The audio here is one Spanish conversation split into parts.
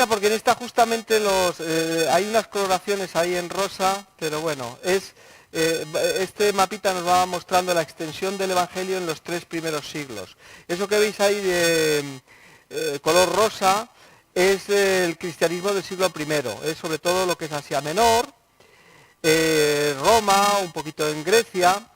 pena porque en esta justamente hay unas coloraciones ahí en rosa, pero bueno, este mapita nos va mostrando la extensión del Evangelio en los 3 primeros siglos. Eso que veis ahí de color rosa es el cristianismo del siglo I, es sobre todo lo que es Asia Menor, Roma, un poquito en Grecia.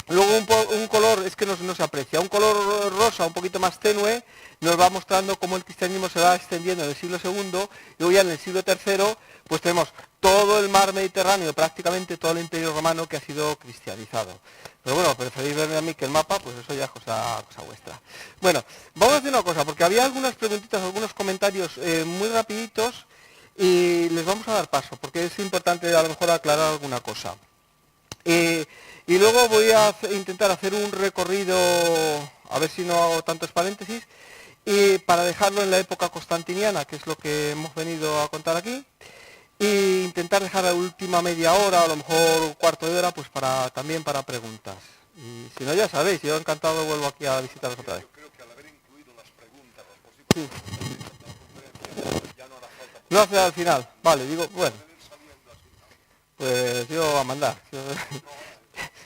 Luego un color, es que no se aprecia, un color rosa un poquito más tenue nos va mostrando cómo el cristianismo se va extendiendo en el siglo II, y luego ya en el siglo III pues tenemos todo el mar Mediterráneo, prácticamente todo el imperio romano que ha sido cristianizado. Pero bueno, preferís verme a mí que el mapa, pues eso ya es cosa vuestra. Bueno, vamos a hacer una cosa, porque había algunas preguntitas, algunos comentarios muy rapiditos, y les vamos a dar paso, porque es importante a lo mejor aclarar alguna cosa. Y luego voy a intentar hacer un recorrido, a ver si no hago tantos paréntesis, y para dejarlo en la época constantiniana, que es lo que hemos venido a contar aquí, e intentar dejar la última media hora, a lo mejor un cuarto de hora, pues también para preguntas. Y si no, ya sabéis, yo encantado vuelvo aquí a visitaros otra vez. Yo creo que al haber incluido las preguntas, las Sí. posibles ya no hará falta. No hace al final, vale, digo, bueno, pues yo a mandar.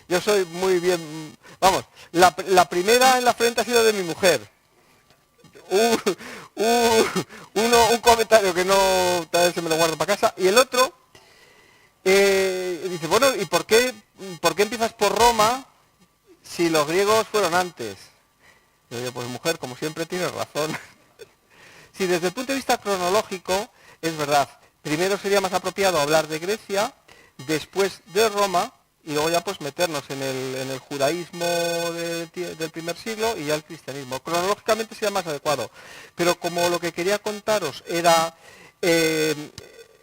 Yo soy muy bien, vamos, la primera en la frente ha sido de mi mujer. Un comentario que no, tal vez se me lo guardo para casa, y el otro dice, bueno, ¿y por qué empiezas por Roma si los griegos fueron antes? Yo digo, pues mujer, como siempre tienes razón. Sí, desde el punto de vista cronológico, es verdad, primero sería más apropiado hablar de Grecia, después de Roma, y luego ya pues meternos en el judaísmo del primer siglo y ya el cristianismo. Cronológicamente sería más adecuado, pero como lo que quería contaros era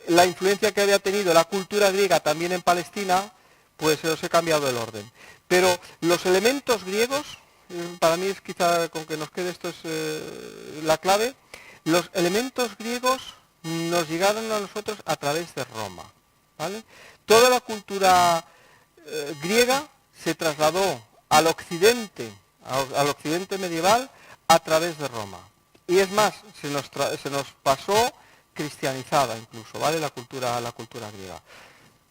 la influencia que había tenido la cultura griega también en Palestina, pues os he cambiado el orden. Pero los elementos griegos, para mí es quizá con que nos quede esto es la clave, los elementos griegos nos llegaron a nosotros a través de Roma, ¿vale? Toda la cultura griega se trasladó al occidente medieval a través de Roma. Y es más, se nos pasó cristianizada incluso, ¿vale? La cultura griega.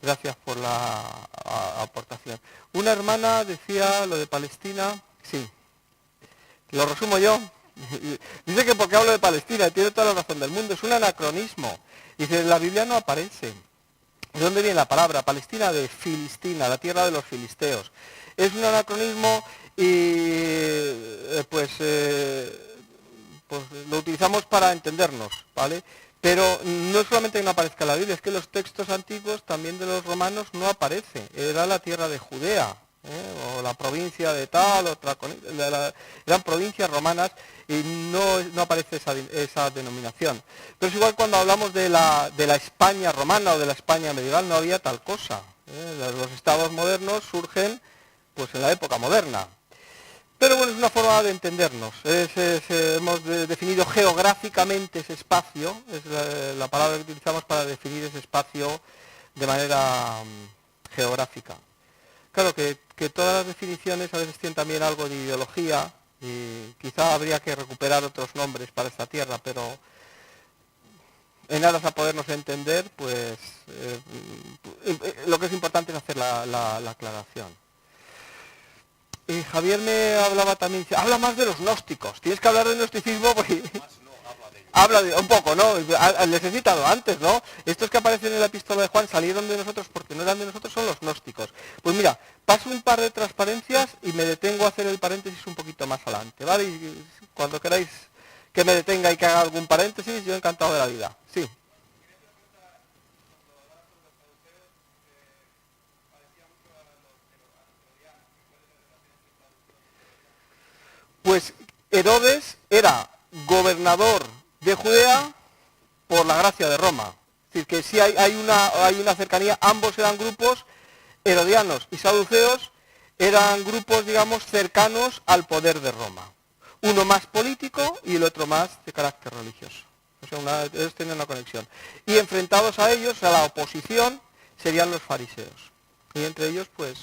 Gracias por la aportación. Una hermana decía lo de Palestina, sí, lo resumo yo. Dice que porque hablo de Palestina, tiene toda la razón del mundo, es un anacronismo. Dice, en la Biblia no aparece. ¿De dónde viene la palabra? Palestina, de Filistina, la tierra de los filisteos. Es un anacronismo y pues lo utilizamos para entendernos, ¿vale? Pero no es solamente que no aparezca en la Biblia, es que los textos antiguos también de los romanos no aparece. Era la tierra de Judea, o la provincia de tal, eran provincias romanas y no aparece esa denominación. Pero es igual cuando hablamos de la España romana o de la España medieval, no había tal cosa. Los estados modernos surgen pues en la época moderna. Pero bueno, es una forma de entendernos. Hemos definido geográficamente ese espacio, es la palabra que utilizamos para definir ese espacio de manera geográfica. Claro que todas las definiciones a veces tienen también algo de ideología y quizá habría que recuperar otros nombres para esta tierra, pero en aras a podernos entender, pues lo que es importante es hacer la aclaración. Y Javier me hablaba también, habla más de los gnósticos, tienes que hablar del gnosticismo porque... Habla de un poco, ¿no? Les he citado antes, ¿no? Estos que aparecen en la epístola de Juan salieron de nosotros porque no eran de nosotros, son los gnósticos. Pues mira, paso un par de transparencias y me detengo a hacer el paréntesis un poquito más adelante, ¿vale? Y cuando queráis que me detenga y que haga algún paréntesis, yo encantado de la vida. Sí. Pues Herodes era gobernador de Judea por la gracia de Roma. Es decir, que sí hay una cercanía, ambos eran grupos, herodianos y saduceos, eran grupos, digamos, cercanos al poder de Roma. Uno más político y el otro más de carácter religioso. O sea, ellos tenían una conexión. Y enfrentados a ellos, a la oposición, serían los fariseos. Y entre ellos, pues,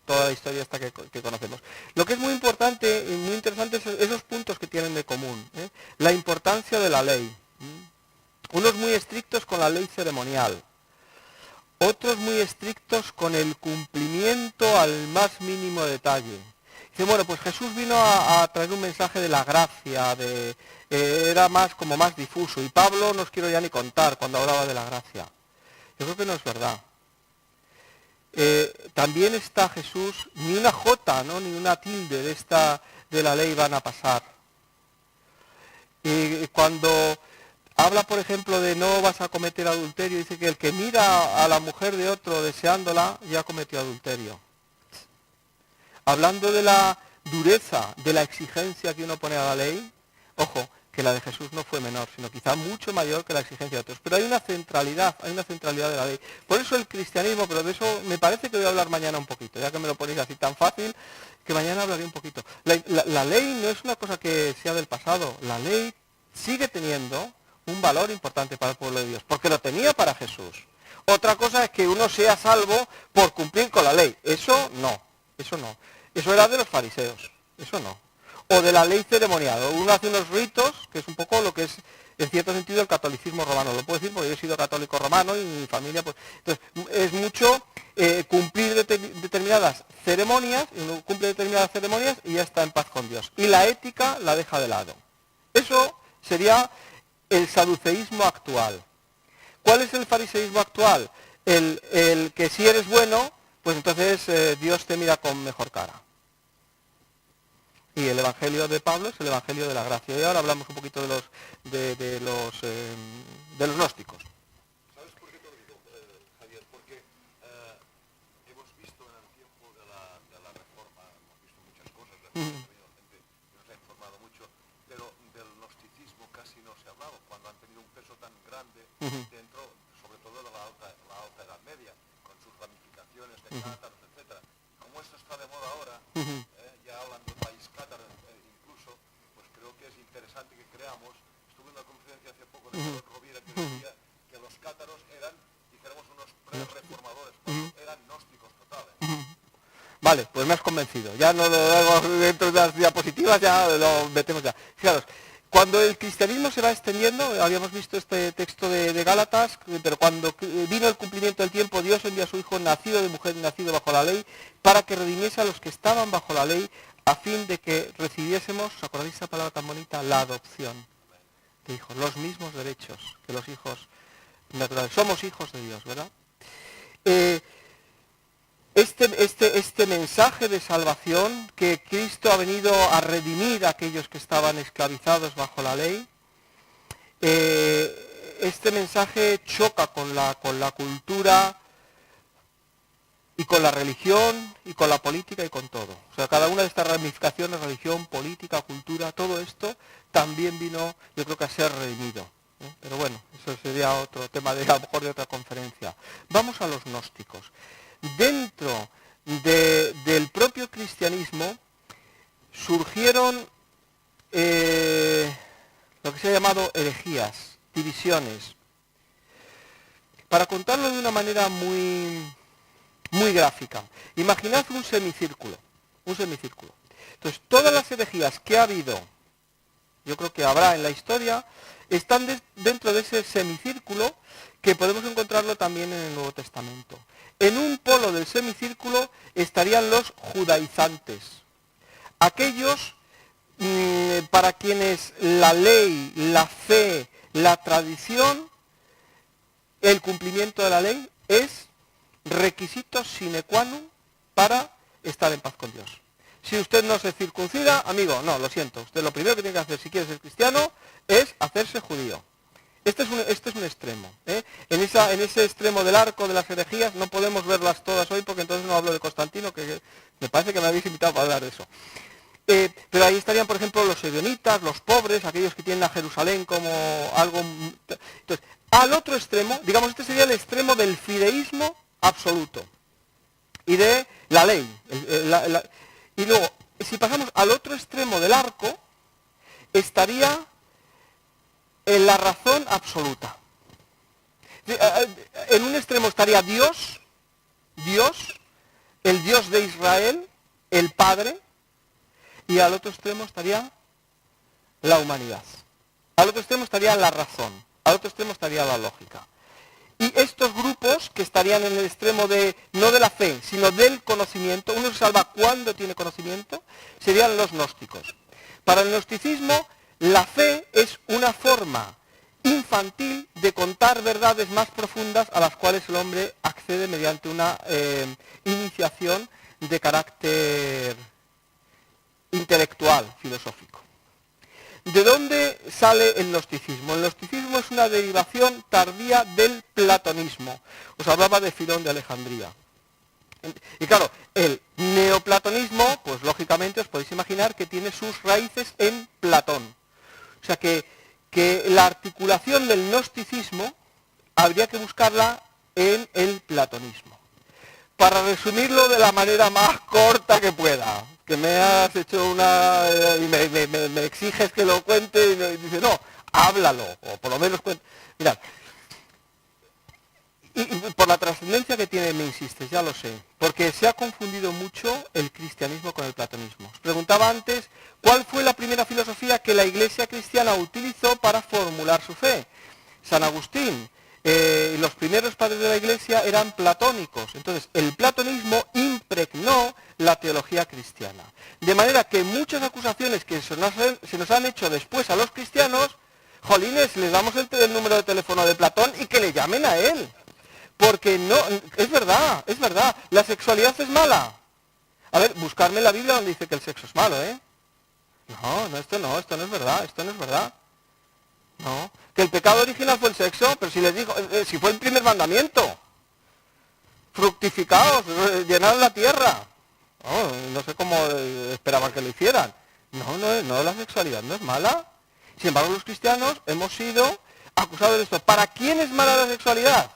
toda la historia esta que conocemos. Lo que es muy importante y muy interesante es esos puntos que tienen de común. La importancia de la ley. Unos muy estrictos con la ley ceremonial, otros muy estrictos con el cumplimiento al más mínimo detalle. Dice, bueno, pues Jesús vino a traer un mensaje de la gracia, era más como más difuso, y Pablo no os quiero ya ni contar cuando hablaba de la gracia. Yo creo que no es verdad. También está Jesús, ni una jota, ¿no?, ni una tilde de la ley van a pasar. Cuando habla, por ejemplo, de no vas a cometer adulterio, dice que el que mira a la mujer de otro deseándola, ya cometió adulterio. Hablando de la dureza, de la exigencia que uno pone a la ley, ojo, que la de Jesús no fue menor, sino quizá mucho mayor que la exigencia de otros. Pero hay una centralidad de la ley. Por eso el cristianismo, pero de eso me parece que voy a hablar mañana un poquito, ya que me lo ponéis así tan fácil, que mañana hablaré un poquito. La ley no es una cosa que sea del pasado, la ley sigue teniendo un valor importante para el pueblo de Dios, porque lo tenía para Jesús. Otra cosa es que uno sea salvo por cumplir con la ley. Eso no. Eso era de los fariseos, eso no. O de la ley ceremonial. Uno hace unos ritos, que es un poco lo que es, en cierto sentido, el catolicismo romano. Lo puedo decir porque yo he sido católico romano y mi familia, pues... Entonces, es mucho cumplir determinadas ceremonias, y uno cumple determinadas ceremonias y ya está en paz con Dios. Y la ética la deja de lado. Eso sería el saduceísmo actual. ¿Cuál es el fariseísmo actual? El que si eres bueno, pues entonces Dios te mira con mejor cara. Y el evangelio de Pablo es el evangelio de la gracia. Y ahora hablamos un poquito de los gnósticos. ¿Sabes por qué te lo digo, Javier? Porque hemos visto en el tiempo de la reforma, hemos visto muchas cosas, gente nos ha informado mucho, pero del gnosticismo casi no se ha hablado, cuando han tenido un peso tan grande dentro, sobre todo de la alta Edad Media, con sus ramificaciones de cátaros, etcétera. Como esto está de moda ahora, ya hablan del país cátaro incluso, pues creo que es interesante que creamos. Estuve en una conferencia hace poco de Carlos Rovira que decía que los cátaros eran, dijéramos, unos pre-reformadores, eran gnósticos totales. Vale, pues me has convencido. Ya no lo hago dentro de las diapositivas, ya lo metemos ya. Fijaros, cuando el cristianismo se va extendiendo, habíamos visto este texto de Gálatas, pero cuando vino el cumplimiento del tiempo, Dios envió a su Hijo nacido de mujer y nacido bajo la ley, para que redimiese a los que estaban bajo la ley, a fin de que recibiésemos, ¿os acordáis esa palabra tan bonita? La adopción de hijos, los mismos derechos que los hijos naturales. Somos hijos de Dios, ¿verdad? Este mensaje de salvación, que Cristo ha venido a redimir a aquellos que estaban esclavizados bajo la ley, este mensaje choca con la cultura y con la religión y con la política y con todo. O sea, cada una de estas ramificaciones, religión, política, cultura, todo esto también vino, yo creo que a ser redimido. Pero bueno, eso sería otro tema a lo mejor de otra conferencia. Vamos a los gnósticos. Dentro del propio cristianismo surgieron lo que se ha llamado herejías, divisiones. Para contarlo de una manera muy gráfica, imaginad un semicírculo. Entonces, todas las herejías que ha habido, yo creo que habrá en la historia, están dentro de ese semicírculo, que podemos encontrarlo también en el Nuevo Testamento. En un polo del semicírculo estarían los judaizantes, aquellos para quienes la ley, la fe, la tradición, el cumplimiento de la ley es requisito sine qua non para estar en paz con Dios. Si usted no se circuncida, amigo, no, lo siento, usted lo primero que tiene que hacer si quiere ser cristiano es hacerse judío. Este es un extremo. En ese extremo del arco de las herejías no podemos verlas todas hoy, porque entonces no hablo de Constantino, que me parece que me habéis invitado para hablar de eso. Pero ahí estarían, por ejemplo, los ebionitas, los pobres, aquellos que tienen a Jerusalén como algo... Entonces, al otro extremo, digamos, este sería el extremo del fideísmo absoluto y de la ley. Y luego, si pasamos al otro extremo del arco, estaría en la razón absoluta. En un extremo estaría Dios, el Dios de Israel, el Padre, y al otro extremo estaría la humanidad. Al otro extremo estaría la razón. Al otro extremo estaría la lógica. Y estos grupos que estarían en el extremo de, no de la fe, sino del conocimiento, uno se salva cuando tiene conocimiento, serían los gnósticos. Para el gnosticismo, la fe es una forma infantil de contar verdades más profundas a las cuales el hombre accede mediante una iniciación de carácter intelectual, filosófico. ¿De dónde sale el gnosticismo? El gnosticismo es una derivación tardía del platonismo. Os hablaba de Filón de Alejandría. Y claro, el neoplatonismo, pues lógicamente os podéis imaginar que tiene sus raíces en Platón. O sea que la articulación del gnosticismo habría que buscarla en el platonismo. Para resumirlo de la manera más corta que pueda, que me has hecho una... y me exiges que lo cuente y me dice, no, háblalo, o por lo menos cuente. Mirad, y por la trascendencia que tiene me insistes, ya lo sé, porque se ha confundido mucho el cristianismo con el platonismo. Os preguntaba antes, ¿cuál fue la primera filosofía que la Iglesia cristiana utilizó para formular su fe? San Agustín. Los primeros padres de la Iglesia eran platónicos. Entonces, el platonismo impregnó la teología cristiana. De manera que muchas acusaciones que se nos han hecho después a los cristianos, jolines, les damos el número de teléfono de Platón y que le llamen a él. Porque no, es verdad, la sexualidad es mala. A ver, buscarme en la Biblia donde dice que el sexo es malo, ¿eh? No, esto no es verdad. No, que el pecado original fue el sexo, pero si les digo, si fue el primer mandamiento, fructificaos, llenad la tierra. No sé cómo esperaban que lo hicieran. No, la sexualidad no es mala. Sin embargo, los cristianos hemos sido acusados de esto. ¿Para quién es mala la sexualidad?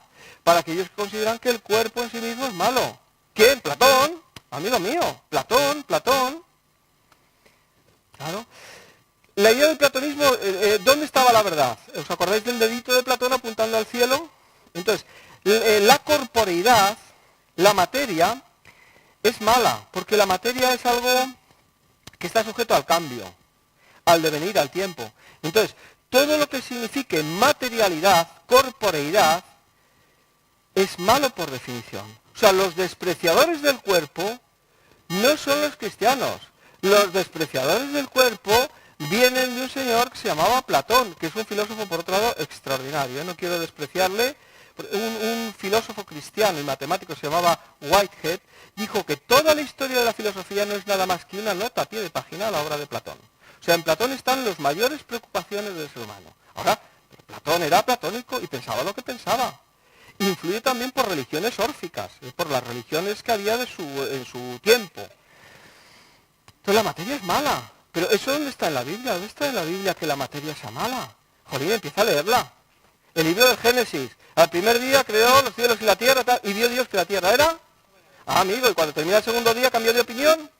Para aquellos que consideran que el cuerpo en sí mismo es malo. ¿Quién? Platón, amigo mío, Platón. Claro. La idea del platonismo, ¿dónde estaba la verdad? ¿Os acordáis del dedito de Platón apuntando al cielo? Entonces, la corporeidad, la materia, es mala, porque la materia es algo que está sujeto al cambio, al devenir, al tiempo. Entonces, todo lo que signifique materialidad, corporeidad, es malo por definición. O sea, los despreciadores del cuerpo no son los cristianos. Los despreciadores del cuerpo vienen de un señor que se llamaba Platón, que es un filósofo, por otro lado, extraordinario. No quiero despreciarle. Un filósofo cristiano y matemático se llamaba Whitehead, dijo que toda la historia de la filosofía no es nada más que una nota a pie de página a la obra de Platón. O sea, en Platón están las mayores preocupaciones del ser humano. Ahora, Platón era platónico y pensaba lo que pensaba. Influye también por religiones órficas, por las religiones que había en su tiempo. Entonces la materia es mala. Pero ¿eso dónde está en la Biblia? ¿Dónde está en la Biblia que la materia sea mala? Jolín, empieza a leerla. El libro del Génesis. Al primer día creó los cielos y la tierra, y vio Dios que la tierra era... amigo, y cuando termina el segundo día cambió de opinión.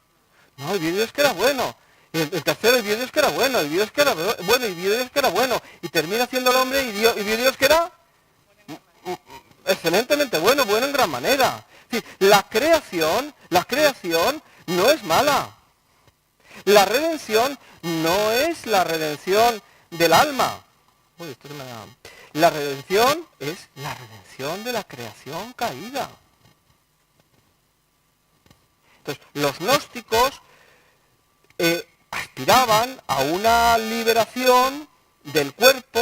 No, y vio Dios que era bueno. Y el tercero, y vio Dios que era bueno, y vio Dios que era bueno, y vio Dios que era bueno. Y termina siendo el hombre, y vio Dios que era... excelentemente bueno en gran manera. Es decir, la creación no es mala. La redención no es la redención del alma. La redención es la redención de la creación caída. Entonces, los gnósticos aspiraban a una liberación del cuerpo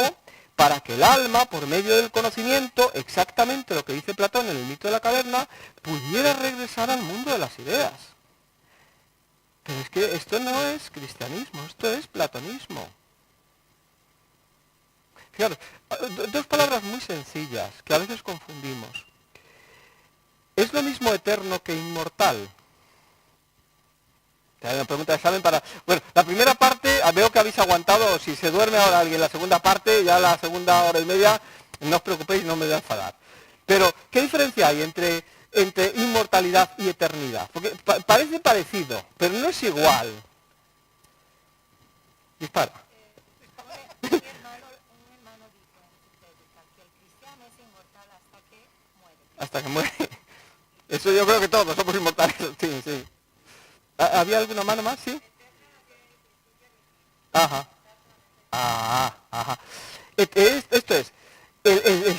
para que el alma, por medio del conocimiento, exactamente lo que dice Platón en el mito de la caverna, pudiera regresar al mundo de las ideas. Pero es que esto no es cristianismo, esto es platonismo. Fijaros, dos palabras muy sencillas que a veces confundimos. ¿Es lo mismo eterno que inmortal? Hay una pregunta de examen para... Bueno, la primera parte, veo que habéis aguantado, si se duerme ahora alguien, la segunda parte, ya la segunda hora y media, no os preocupéis, no me voy a enfadar. Pero, ¿qué diferencia hay entre inmortalidad y eternidad? Porque parece parecido, pero no es igual. Dispara. Un hermano dijo en su prédica que el cristiano es inmortal hasta que muere. Hasta que muere. Eso yo creo que todos somos inmortales, sí. ¿Había alguna mano más? ¿Sí? Ajá. Esto es,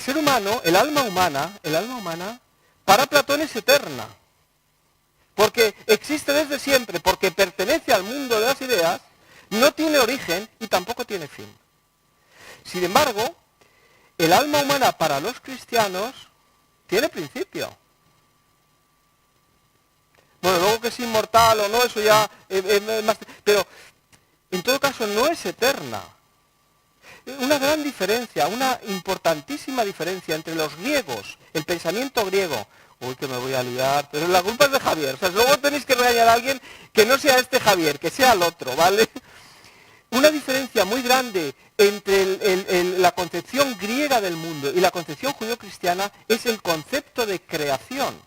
ser humano, el alma humana, para Platón es eterna. Porque existe desde siempre, porque pertenece al mundo de las ideas, no tiene origen y tampoco tiene fin. Sin embargo, el alma humana para los cristianos tiene principio. Bueno, luego que es inmortal o no, eso ya es más... Pero, en todo caso, no es eterna. Una gran diferencia, una importantísima diferencia entre los griegos, el pensamiento griego. Uy, que me voy a liar, pero la culpa es de Javier. O sea, luego tenéis que regañar a alguien que no sea este Javier, que sea el otro, ¿vale? Una diferencia muy grande entre la concepción griega del mundo y la concepción judeocristiana es el concepto de creación.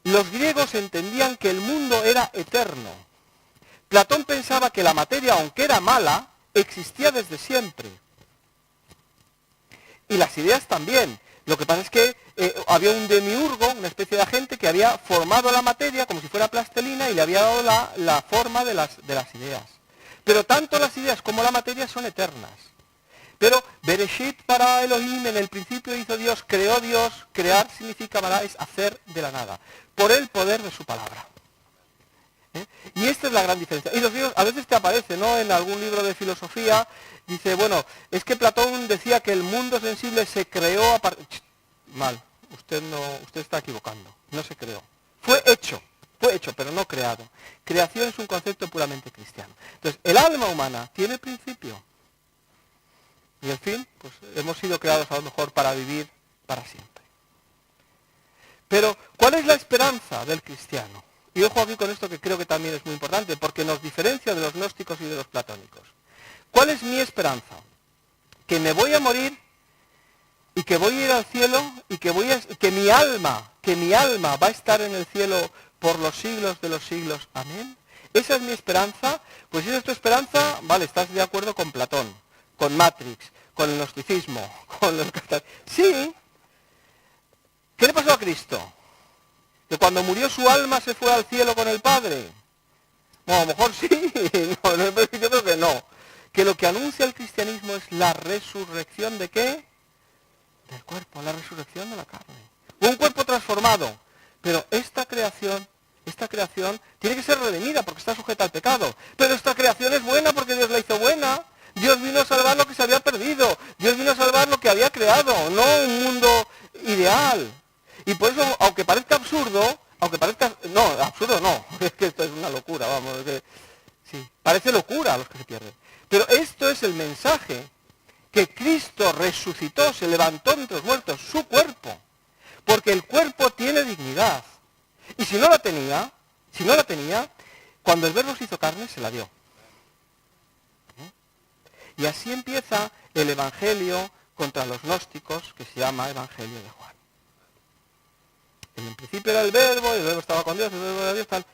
Los griegos entendían que el mundo era eterno. Platón pensaba que la materia, aunque era mala, existía desde siempre. Y las ideas también. Lo que pasa es que había un demiurgo, una especie de agente que había formado la materia como si fuera plastelina y le había dado la forma de las ideas. Pero tanto las ideas como la materia son eternas. Pero Bereshit para Elohim, en el principio hizo Dios, creó Dios, crear significa bara, es hacer de la nada, por el poder de su palabra. Y esta es la gran diferencia. Y los griegos, a veces te aparece, ¿no? En algún libro de filosofía, dice, bueno, es que Platón decía que el mundo sensible se creó a partir... Mal, usted está equivocando, no se creó. Fue hecho, pero no creado. Creación es un concepto puramente cristiano. Entonces, el alma humana tiene principio. Y en fin, pues hemos sido creados a lo mejor para vivir para siempre. Pero, ¿cuál es la esperanza del cristiano? Y ojo aquí con esto que creo que también es muy importante, porque nos diferencia de los gnósticos y de los platónicos. ¿Cuál es mi esperanza? Que me voy a morir y que voy a ir al cielo y que mi alma va a estar en el cielo por los siglos de los siglos. Amén. ¿Esa es mi esperanza? Pues si esa es tu esperanza, vale, estás de acuerdo con Platón, con Matrix, con el gnosticismo, con los... Sí. ¿Qué le pasó a Cristo? ¿Que cuando murió su alma se fue al cielo con el Padre? Bueno, a lo mejor sí, yo creo que no. Que lo que anuncia el cristianismo es la resurrección ¿de qué? Del cuerpo, la resurrección de la carne. Un cuerpo transformado. Pero esta creación tiene que ser redimida porque está sujeta al pecado. Pero esta creación es buena porque Dios la hizo buena. Dios vino a salvar lo que se había perdido. Dios vino a salvar lo que había creado, no un mundo ideal. Y por eso, aunque parezca absurdo, no, absurdo no, es que esto es una locura, vamos, sí, parece locura a los que se pierden. Pero esto es el mensaje, que Cristo resucitó, se levantó entre los muertos, su cuerpo, porque el cuerpo tiene dignidad. Y si no la tenía, cuando el Verbo se hizo carne, se la dio. Y así empieza el Evangelio contra los gnósticos, que se llama Evangelio de Juan. En el principio era el Verbo, y el Verbo estaba con Dios, el Verbo era Dios, tal.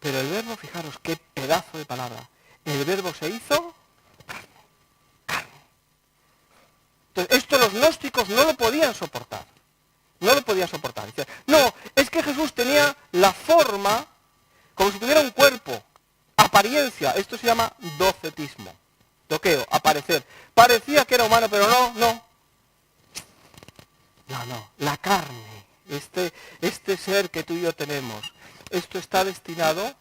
Pero el Verbo, fijaros, qué pedazo de palabra. El Verbo se hizo carne. Entonces, esto los gnósticos no lo podían soportar. Dicen, no, es que Jesús tenía la forma, como si tuviera un cuerpo, apariencia. Esto se llama docetismo. Doqueo, aparecer. Parecía que era humano, pero no. No, la carne. Este ser que tú y yo tenemos, esto está destinado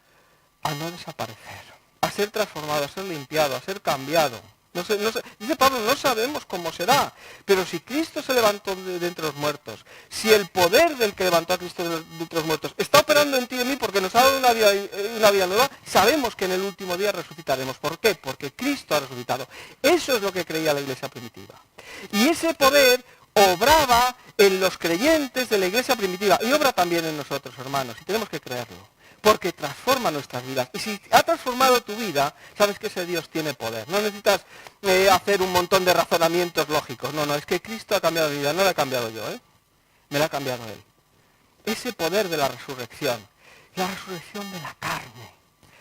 a no desaparecer, a ser transformado, a ser limpiado, a ser cambiado. No sé, dice Pablo, no sabemos cómo será, pero si Cristo se levantó de entre los muertos, si el poder del que levantó a Cristo de entre los muertos está operando en ti y en mí porque nos ha dado una vida nueva, sabemos que en el último día resucitaremos. ¿Por qué? Porque Cristo ha resucitado. Eso es lo que creía la iglesia primitiva. Y ese poder obraba en los creyentes de la iglesia primitiva y obra también en nosotros, hermanos, y tenemos que creerlo, porque transforma nuestras vidas. Y si ha transformado tu vida, sabes que ese Dios tiene poder. No necesitas hacer un montón de razonamientos lógicos. No, es que Cristo ha cambiado mi vida, no la he cambiado yo, me la ha cambiado Él. Ese poder de la resurrección de la carne.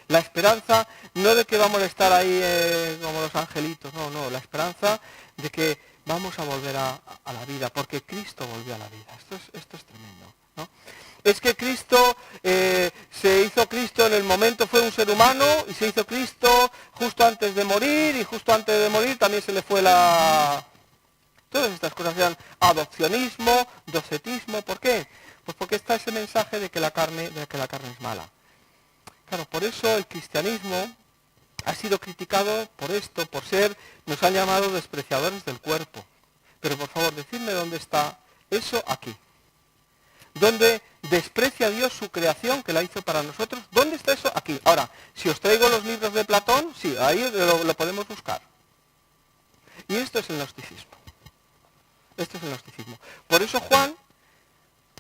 La esperanza no de que vamos a estar ahí como los angelitos, no, la esperanza de que vamos a volver a la vida, porque Cristo volvió a la vida. Esto es tremendo, ¿no? Es que Cristo se hizo Cristo en el momento, fue un ser humano, y se hizo Cristo justo antes de morir, y justo antes de morir también se le fue la Todas estas cosas eran adopcionismo, docetismo. ¿Por qué? Pues porque está ese mensaje de que la carne es mala. Claro, por eso el cristianismo ha sido criticado por esto, por ser, nos han llamado despreciadores del cuerpo. Pero por favor, decidme dónde está eso aquí. ¿Dónde desprecia Dios su creación que la hizo para nosotros? ¿Dónde está eso? Aquí. Ahora, si os traigo los libros de Platón, sí, ahí lo podemos buscar. Y esto es el gnosticismo. Esto es el gnosticismo. Por eso Juan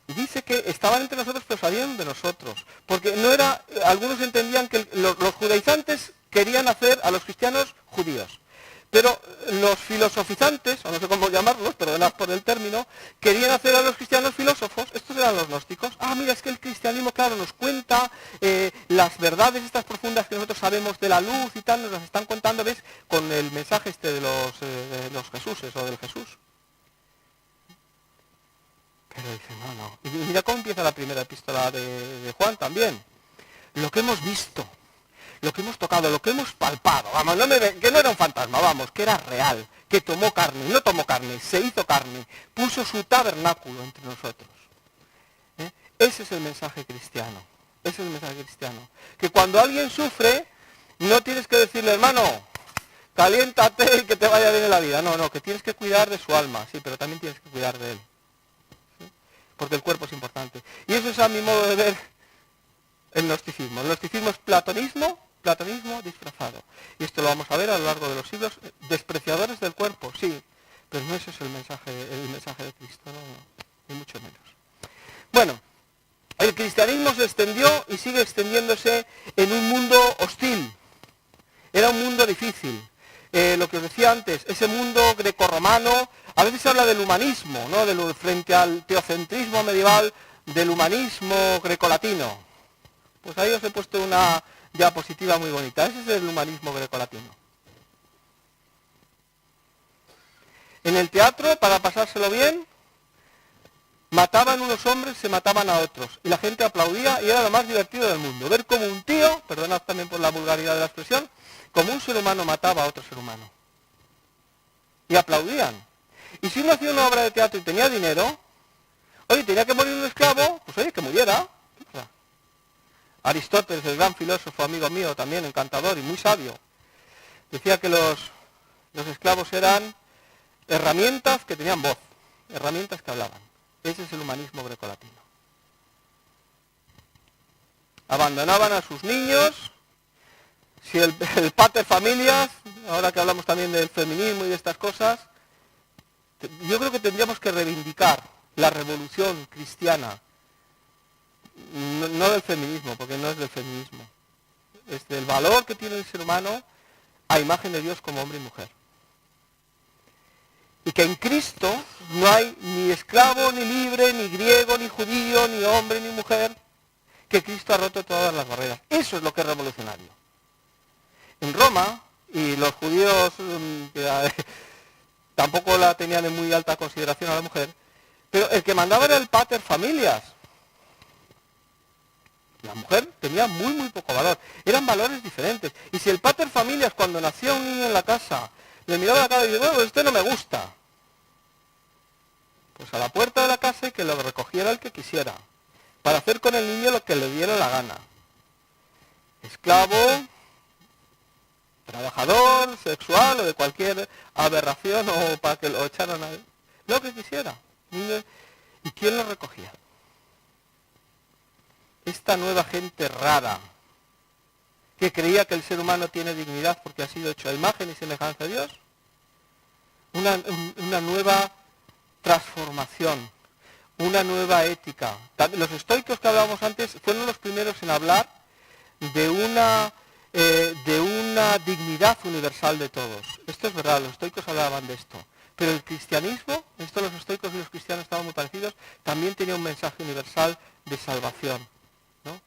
dice que estaban entre nosotros, pero salieron de nosotros. Porque no era, algunos entendían que los judaizantes querían hacer a los cristianos judíos. Pero los filosofizantes, o no sé cómo llamarlos, perdonad por el término, querían hacer a los cristianos filósofos. Estos eran los gnósticos. Ah, mira, es que el cristianismo, claro, nos cuenta las verdades estas profundas que nosotros sabemos de la luz y tal, nos las están contando, ¿ves? Con el mensaje este de los Jesuses o del Jesús. Pero dice, no. Y mira cómo empieza la primera epístola de Juan también. Lo que hemos visto, lo que hemos tocado, lo que hemos palpado, vamos, que no era un fantasma, vamos, que era real, que tomó carne, no tomó carne, se hizo carne, puso su tabernáculo entre nosotros. Ese es el mensaje cristiano, ese es el mensaje cristiano. Que cuando alguien sufre, no tienes que decirle, hermano, caliéntate y que te vaya bien en la vida. No, que tienes que cuidar de su alma, sí, pero también tienes que cuidar de él. ¿Sí? Porque el cuerpo es importante. Y eso es a mi modo de ver el gnosticismo. El gnosticismo es platonismo disfrazado. Y esto lo vamos a ver a lo largo de los siglos. Despreciadores del cuerpo, sí, pero no ese es el mensaje de Cristo, no, ni mucho menos. Bueno, el cristianismo se extendió y sigue extendiéndose en un mundo hostil. Era un mundo difícil. Lo que os decía antes, ese mundo grecorromano, a veces se habla del humanismo, ¿no? Frente al teocentrismo medieval, del humanismo grecolatino. Pues ahí os he puesto una diapositiva muy bonita. Ese es el humanismo grecolatino. En el teatro, para pasárselo bien, mataban unos hombres, se mataban a otros. Y la gente aplaudía y era lo más divertido del mundo. Ver cómo un tío, perdonad también por la vulgaridad de la expresión, como un ser humano mataba a otro ser humano. Y aplaudían. Y si uno hacía una obra de teatro y tenía dinero, oye, tenía que morir un esclavo, pues oye, que muriera. Aristóteles, el gran filósofo, amigo mío, también encantador y muy sabio, decía que los esclavos eran herramientas que tenían voz, herramientas que hablaban. Ese es el humanismo grecolatino. Abandonaban a sus niños. Si el pater familias, ahora que hablamos también del feminismo y de estas cosas, yo creo que tendríamos que reivindicar la revolución cristiana. No del feminismo, porque no es del feminismo. Es del valor que tiene el ser humano a imagen de Dios como hombre y mujer. Y que en Cristo no hay ni esclavo, ni libre, ni griego, ni judío, ni hombre, ni mujer, que Cristo ha roto todas las barreras. Eso es lo que es revolucionario. En Roma, y los judíos tampoco la tenían en muy alta consideración a la mujer, pero el que mandaba era el pater familias. La mujer tenía muy poco valor. Eran valores diferentes. Y si el pater familias, cuando nacía un niño en la casa, le miraba la cara y decía, bueno, este no me gusta, pues a la puerta de la casa y que lo recogiera el que quisiera, para hacer con el niño lo que le diera la gana. Esclavo, trabajador, sexual o de cualquier aberración o para que lo echaran a él. Lo que quisiera. ¿Y quién lo recogía? Esta nueva gente rara, que creía que el ser humano tiene dignidad porque ha sido hecho a imagen y semejanza de Dios. Una nueva transformación, una nueva ética. Los estoicos que hablábamos antes fueron los primeros en hablar de una dignidad universal de todos. Esto es verdad, los estoicos hablaban de esto. Pero el cristianismo, los estoicos y los cristianos estaban muy parecidos, también tenía un mensaje universal de salvación, ¿no?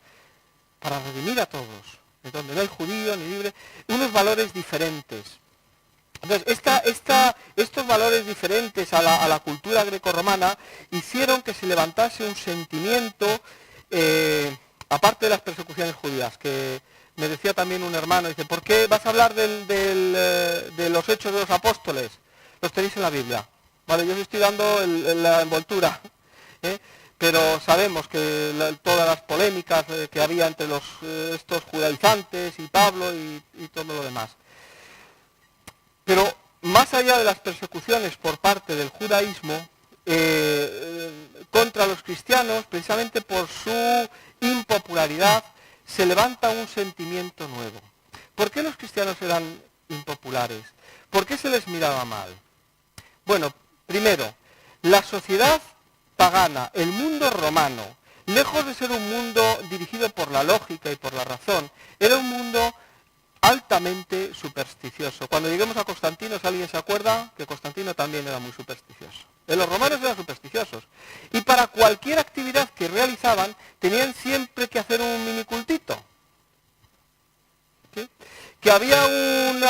Para redimir a todos, de donde no hay judío ni libre, unos valores diferentes. Entonces, estos valores diferentes a la cultura grecorromana hicieron que se levantase un sentimiento, aparte de las persecuciones judías, que me decía también un hermano, dice, ¿por qué vas a hablar de los hechos de los apóstoles? Los tenéis en la Biblia. Vale, yo os estoy dando la envoltura, ¿eh? Pero sabemos que todas las polémicas que había entre estos judaizantes y Pablo y todo lo demás. Pero más allá de las persecuciones por parte del judaísmo contra los cristianos, precisamente por su impopularidad, se levanta un sentimiento nuevo. ¿Por qué los cristianos eran impopulares? ¿Por qué se les miraba mal? Bueno, primero, la sociedad pagana, el mundo romano, lejos de ser un mundo dirigido por la lógica y por la razón, era un mundo altamente supersticioso. Cuando lleguemos a Constantino, si alguien se acuerda, que Constantino también era muy supersticioso. Los romanos eran supersticiosos. Y para cualquier actividad que realizaban, tenían siempre que hacer un minicultito. ¿Sí? Que había un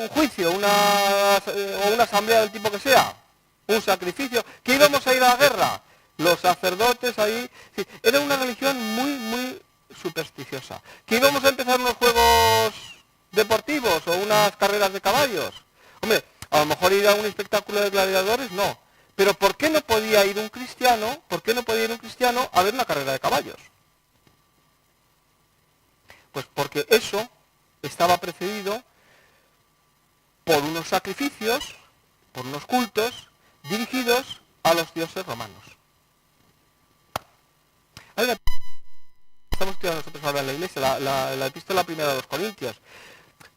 juicio, o una asamblea del tipo que sea, un sacrificio, que íbamos a ir a la guerra, los sacerdotes ahí, sí, era una religión muy, muy supersticiosa, que íbamos a empezar unos juegos deportivos o unas carreras de caballos. Hombre, a lo mejor ir a un espectáculo de gladiadores, no, pero ¿por qué no podía ir un cristiano a ver una carrera de caballos? Pues porque eso estaba precedido por unos sacrificios, por unos cultos dirigidos a los dioses romanos. Estamos estudiando nosotros ahora en la iglesia, la epístola primera de los Corintios.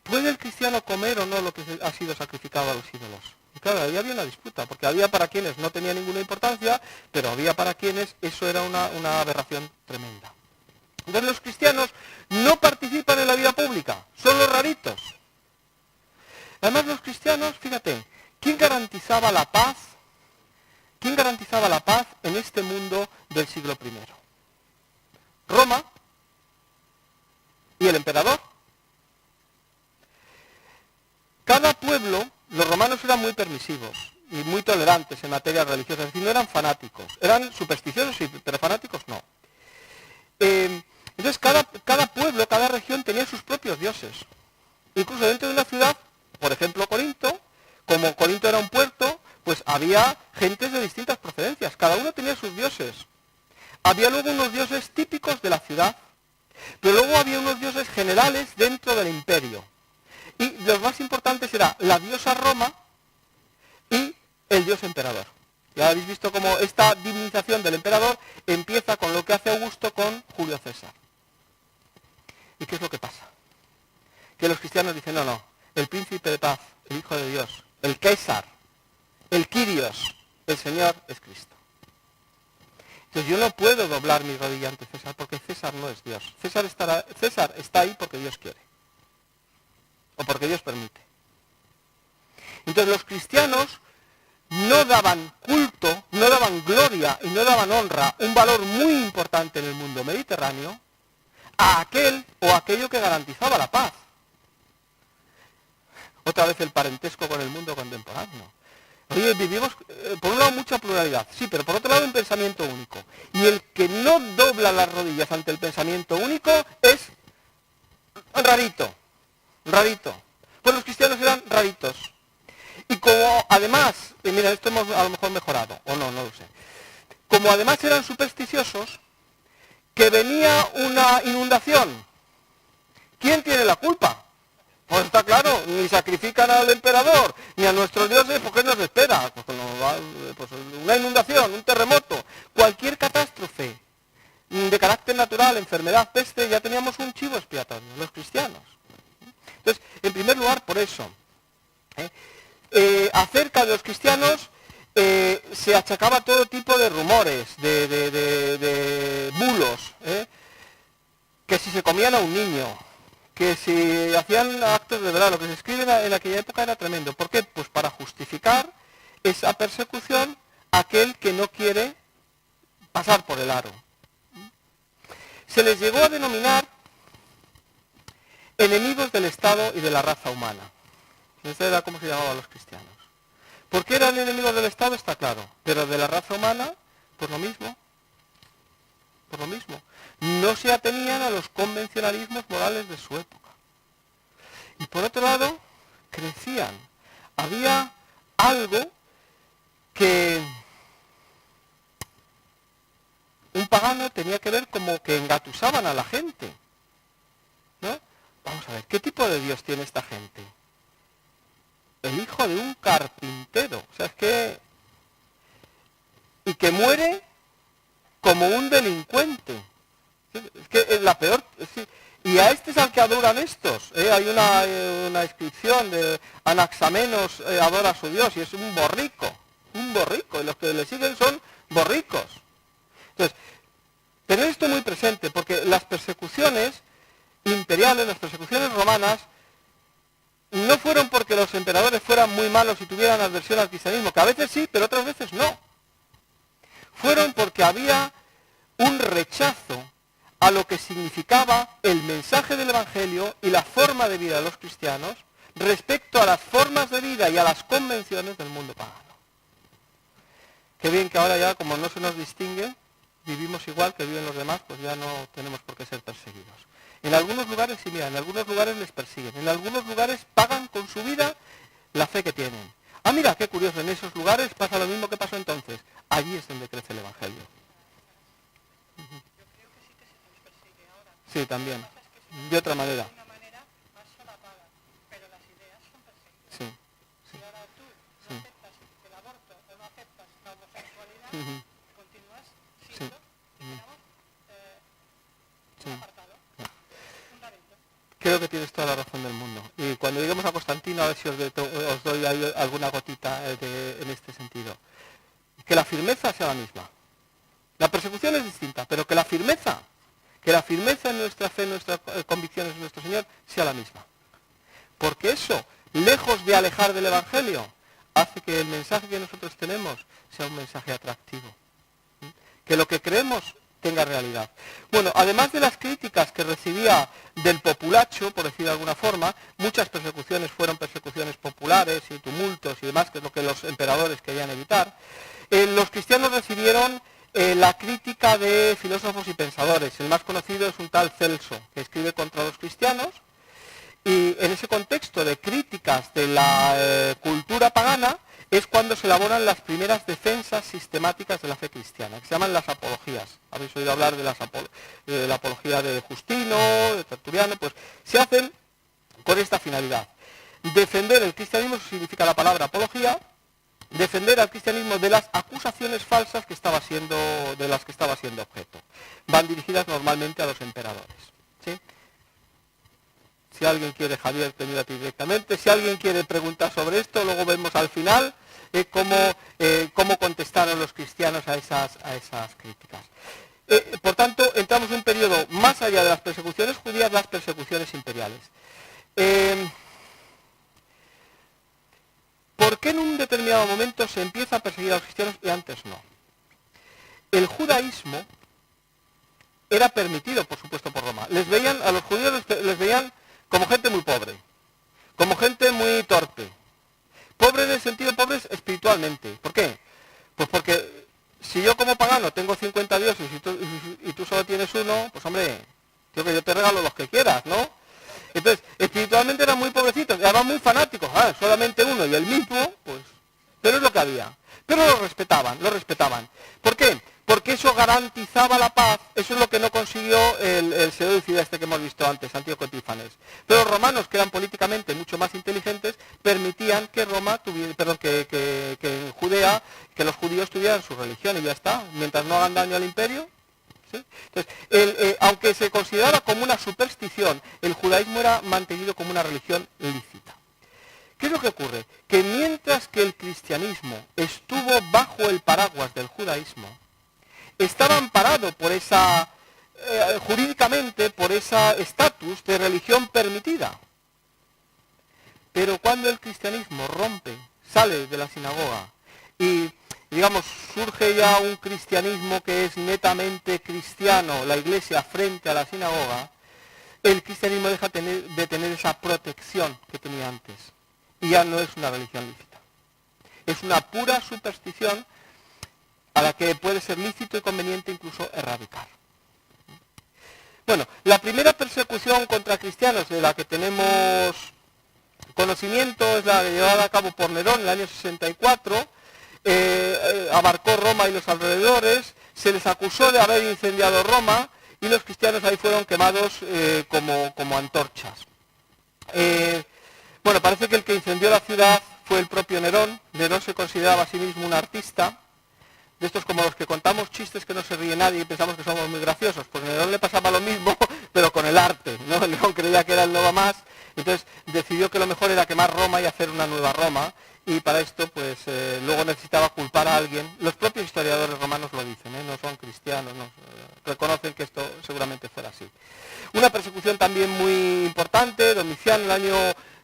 ¿Puede el cristiano comer o no lo que ha sido sacrificado a los ídolos? Y claro, ahí había una disputa, porque había para quienes no tenía ninguna importancia, pero había para quienes eso era una aberración tremenda. Entonces los cristianos no participan en la vida pública, son los raritos. Además los cristianos, fíjate, ¿quién garantizaba la paz? ¿Quién garantizaba la paz en este mundo del siglo I? Roma y el emperador. Cada pueblo, los romanos eran muy permisivos y muy tolerantes en materia religiosa, es decir, no eran fanáticos, eran supersticiosos sí, pero fanáticos no. Entonces cada pueblo, cada región tenía sus propios dioses. Incluso dentro de una ciudad, por ejemplo Corinto, como Corinto era un puerto, pues había gentes de distintas procedencias, cada uno tenía sus dioses. Había luego unos dioses típicos de la ciudad, pero luego había unos dioses generales dentro del imperio. Y los más importantes eran la diosa Roma y el dios emperador. Ya habéis visto cómo esta divinización del emperador empieza con lo que hace Augusto con Julio César. ¿Y qué es lo que pasa? Que los cristianos dicen, no, el príncipe de paz, el Hijo de Dios, el César, el Kyrios, el Señor es Cristo. Entonces yo no puedo doblar mi rodilla ante César porque César no es Dios. César está ahí porque Dios quiere. O porque Dios permite. Entonces los cristianos no daban culto, no daban gloria y no daban honra, un valor muy importante en el mundo mediterráneo, a aquel o aquello que garantizaba la paz. Otra vez el parentesco con el mundo contemporáneo. Oye, vivimos, por un lado, mucha pluralidad, sí, pero por otro lado, un pensamiento único. Y el que no dobla las rodillas ante el pensamiento único es rarito. Pues los cristianos eran raritos. Y como además, mira, esto hemos a lo mejor mejorado, o no lo sé. Como además eran supersticiosos, que venía una inundación. ¿Quién tiene la culpa? Pues está claro, ni sacrifican al emperador, ni a nuestros dioses, ¿por qué nos espera? Pues una inundación, un terremoto, cualquier catástrofe de carácter natural, enfermedad, peste, ya teníamos un chivo expiatorio, los cristianos. Entonces, en primer lugar, por eso, acerca de los cristianos se achacaba todo tipo de rumores, de bulos, que si se comían a un niño, que si hacían actos de verdad, lo que se escribe en aquella época era tremendo. ¿Por qué? Pues para justificar esa persecución a aquel que no quiere pasar por el aro. Se les llegó a denominar enemigos del Estado y de la raza humana. Esa era como se llamaban los cristianos. ¿Por qué eran enemigos del Estado? Está claro. Pero de la raza humana, pues lo mismo. Por lo mismo. No se atenían a los convencionalismos morales de su época. Y por otro lado, crecían. Había algo que un pagano tenía que ver como que engatusaban a la gente, ¿no? Vamos a ver, ¿qué tipo de Dios tiene esta gente? El hijo de un carpintero, o sea, es que... y que muere como un delincuente. Es que es la peor... Sí. Y a este es al que adoran estos. Hay una inscripción de Anaxamenos adora a su Dios y es un borrico, y los que le siguen son borricos. Entonces, tener esto muy presente, porque las persecuciones imperiales, las persecuciones romanas, no fueron porque los emperadores fueran muy malos y tuvieran adversión al cristianismo, que a veces sí, pero otras veces no. Fueron porque había un rechazo a lo que significaba el mensaje del Evangelio y la forma de vida de los cristianos respecto a las formas de vida y a las convenciones del mundo pagano. Qué bien que ahora ya, como no se nos distingue, vivimos igual que viven los demás, pues ya no tenemos por qué ser perseguidos. En algunos lugares sí, mira, en algunos lugares les persiguen, en algunos lugares pagan con su vida la fe que tienen. Ah, mira, qué curioso, en esos lugares pasa lo mismo que pasó entonces. Allí es donde crece el Evangelio. Sí, también. De otra manera. Sí. Sí. Sí. Sí. Creo que tienes toda la razón del mundo. Y cuando lleguemos a Constantino, a ver si os doy alguna gotita en este sentido. Que la firmeza sea la misma. La persecución es distinta, pero que la firmeza en nuestra fe, en nuestras convicciones en nuestro Señor, sea la misma. Porque eso, lejos de alejar del Evangelio, hace que el mensaje que nosotros tenemos sea un mensaje atractivo. Que lo que creemos tenga realidad. Bueno, además de las críticas que recibía del populacho, por decir de alguna forma, muchas persecuciones fueron persecuciones populares y tumultos y demás, que es lo que los emperadores querían evitar. Los cristianos recibieron la crítica de filósofos y pensadores. El más conocido es un tal Celso, que escribe contra los cristianos, y en ese contexto de críticas de la cultura pagana es cuando se elaboran las primeras defensas sistemáticas de la fe cristiana, que se llaman las apologías. Habéis oído hablar de la apología de Justino, de Tertuliano, pues se hacen con esta finalidad. Defender el cristianismo significa la palabra apología, defender al cristianismo de las acusaciones falsas de las que estaba siendo objeto. Van dirigidas normalmente a los emperadores. ¿Sí? Si alguien quiere, Javier, te mira a ti directamente. Si alguien quiere preguntar sobre esto, luego vemos al final cómo contestaron los cristianos a esas críticas. Por tanto, entramos en un periodo más allá de las persecuciones judías, las persecuciones imperiales. ¿Por qué en un determinado momento se empieza a perseguir a los cristianos y antes no? El judaísmo era permitido, por supuesto, por Roma. A los judíos les veían como gente muy pobre, como gente muy torpe. Pobre en el sentido pobres espiritualmente. ¿Por qué? Pues porque si yo como pagano tengo 50 dioses y tú solo tienes uno, pues hombre, yo te regalo los que quieras, ¿no? Entonces, espiritualmente eran muy pobrecitos, eran muy fanáticos, solamente uno y el mismo, pues, pero es lo que había. Pero lo respetaban. ¿Por qué? Porque eso garantizaba la paz, eso es lo que no consiguió el seducida que hemos visto antes, Antíoco Epífanes. Pero los romanos, que eran políticamente mucho más inteligentes, permitían que en Judea, que los judíos tuvieran su religión y ya está, mientras no hagan daño al imperio. ¿Sí? Entonces, aunque se considerara como una superstición, el judaísmo era mantenido como una religión lícita. ¿Qué es lo que ocurre? Que mientras que el cristianismo estuvo bajo el paraguas del judaísmo, estaba amparado por jurídicamente por ese estatus de religión permitida. Pero cuando el cristianismo sale de la sinagoga y, digamos, surge ya un cristianismo que es netamente cristiano, la iglesia frente a la sinagoga, el cristianismo deja de tener esa protección que tenía antes. Y ya no es una religión lícita. Es una pura superstición a la que puede ser lícito y conveniente incluso erradicar. Bueno, la primera persecución contra cristianos de la que tenemos conocimiento es la llevada a cabo por Nerón en el año 64, abarcó Roma y los alrededores, se les acusó de haber incendiado Roma y los cristianos ahí fueron quemados como antorchas. Bueno, parece que el que incendió la ciudad fue el propio Nerón. Nerón se consideraba a sí mismo un artista, de estos como los que contamos chistes que no se ríe nadie y pensamos que somos muy graciosos. Pues a Nerón le pasaba lo mismo, pero con el arte, ¿no? Nerón creía que era el nuevo más, entonces decidió que lo mejor era quemar Roma y hacer una nueva Roma, y para esto pues luego necesitaba culpar a alguien. Los propios historiadores romanos lo dicen, no son cristianos, no, reconocen que esto seguramente fuera así. Una persecución también muy importante, Domiciano, en el año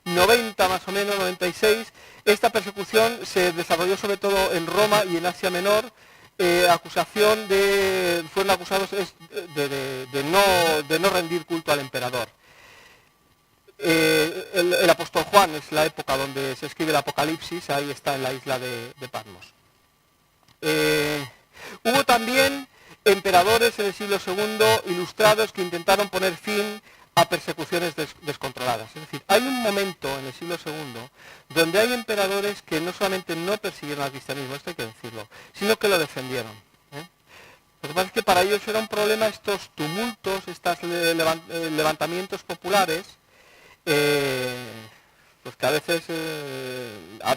90 más o menos, 96, esta persecución se desarrolló sobre todo en Roma y en Asia Menor. Fueron acusados de no rendir culto al emperador. El apóstol Juan es la época donde se escribe el Apocalipsis, ahí está en la isla de Patmos. Hubo también emperadores en el siglo II ilustrados que intentaron poner fin a persecuciones descontroladas. Es decir, hay un momento en el siglo II donde hay emperadores que no solamente no persiguieron al cristianismo, esto hay que decirlo, sino que lo defendieron. Lo que pasa es que para ellos era un problema estos tumultos, estos levantamientos populares, pues que a veces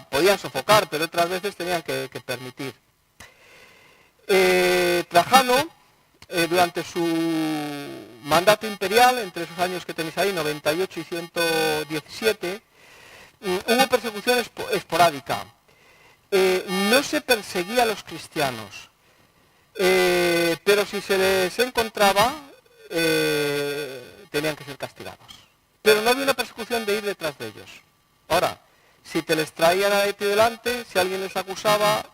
podían sofocar, pero otras veces tenían que permitir. Trajano, durante su mandato imperial, entre esos años que tenéis ahí, 98 y 117, hubo persecución esporádica. No se perseguía a los cristianos, pero si se les encontraba, tenían que ser castigados. Pero no había una persecución de ir detrás de ellos. Ahora, si te les traían a ti delante, si alguien les acusaba,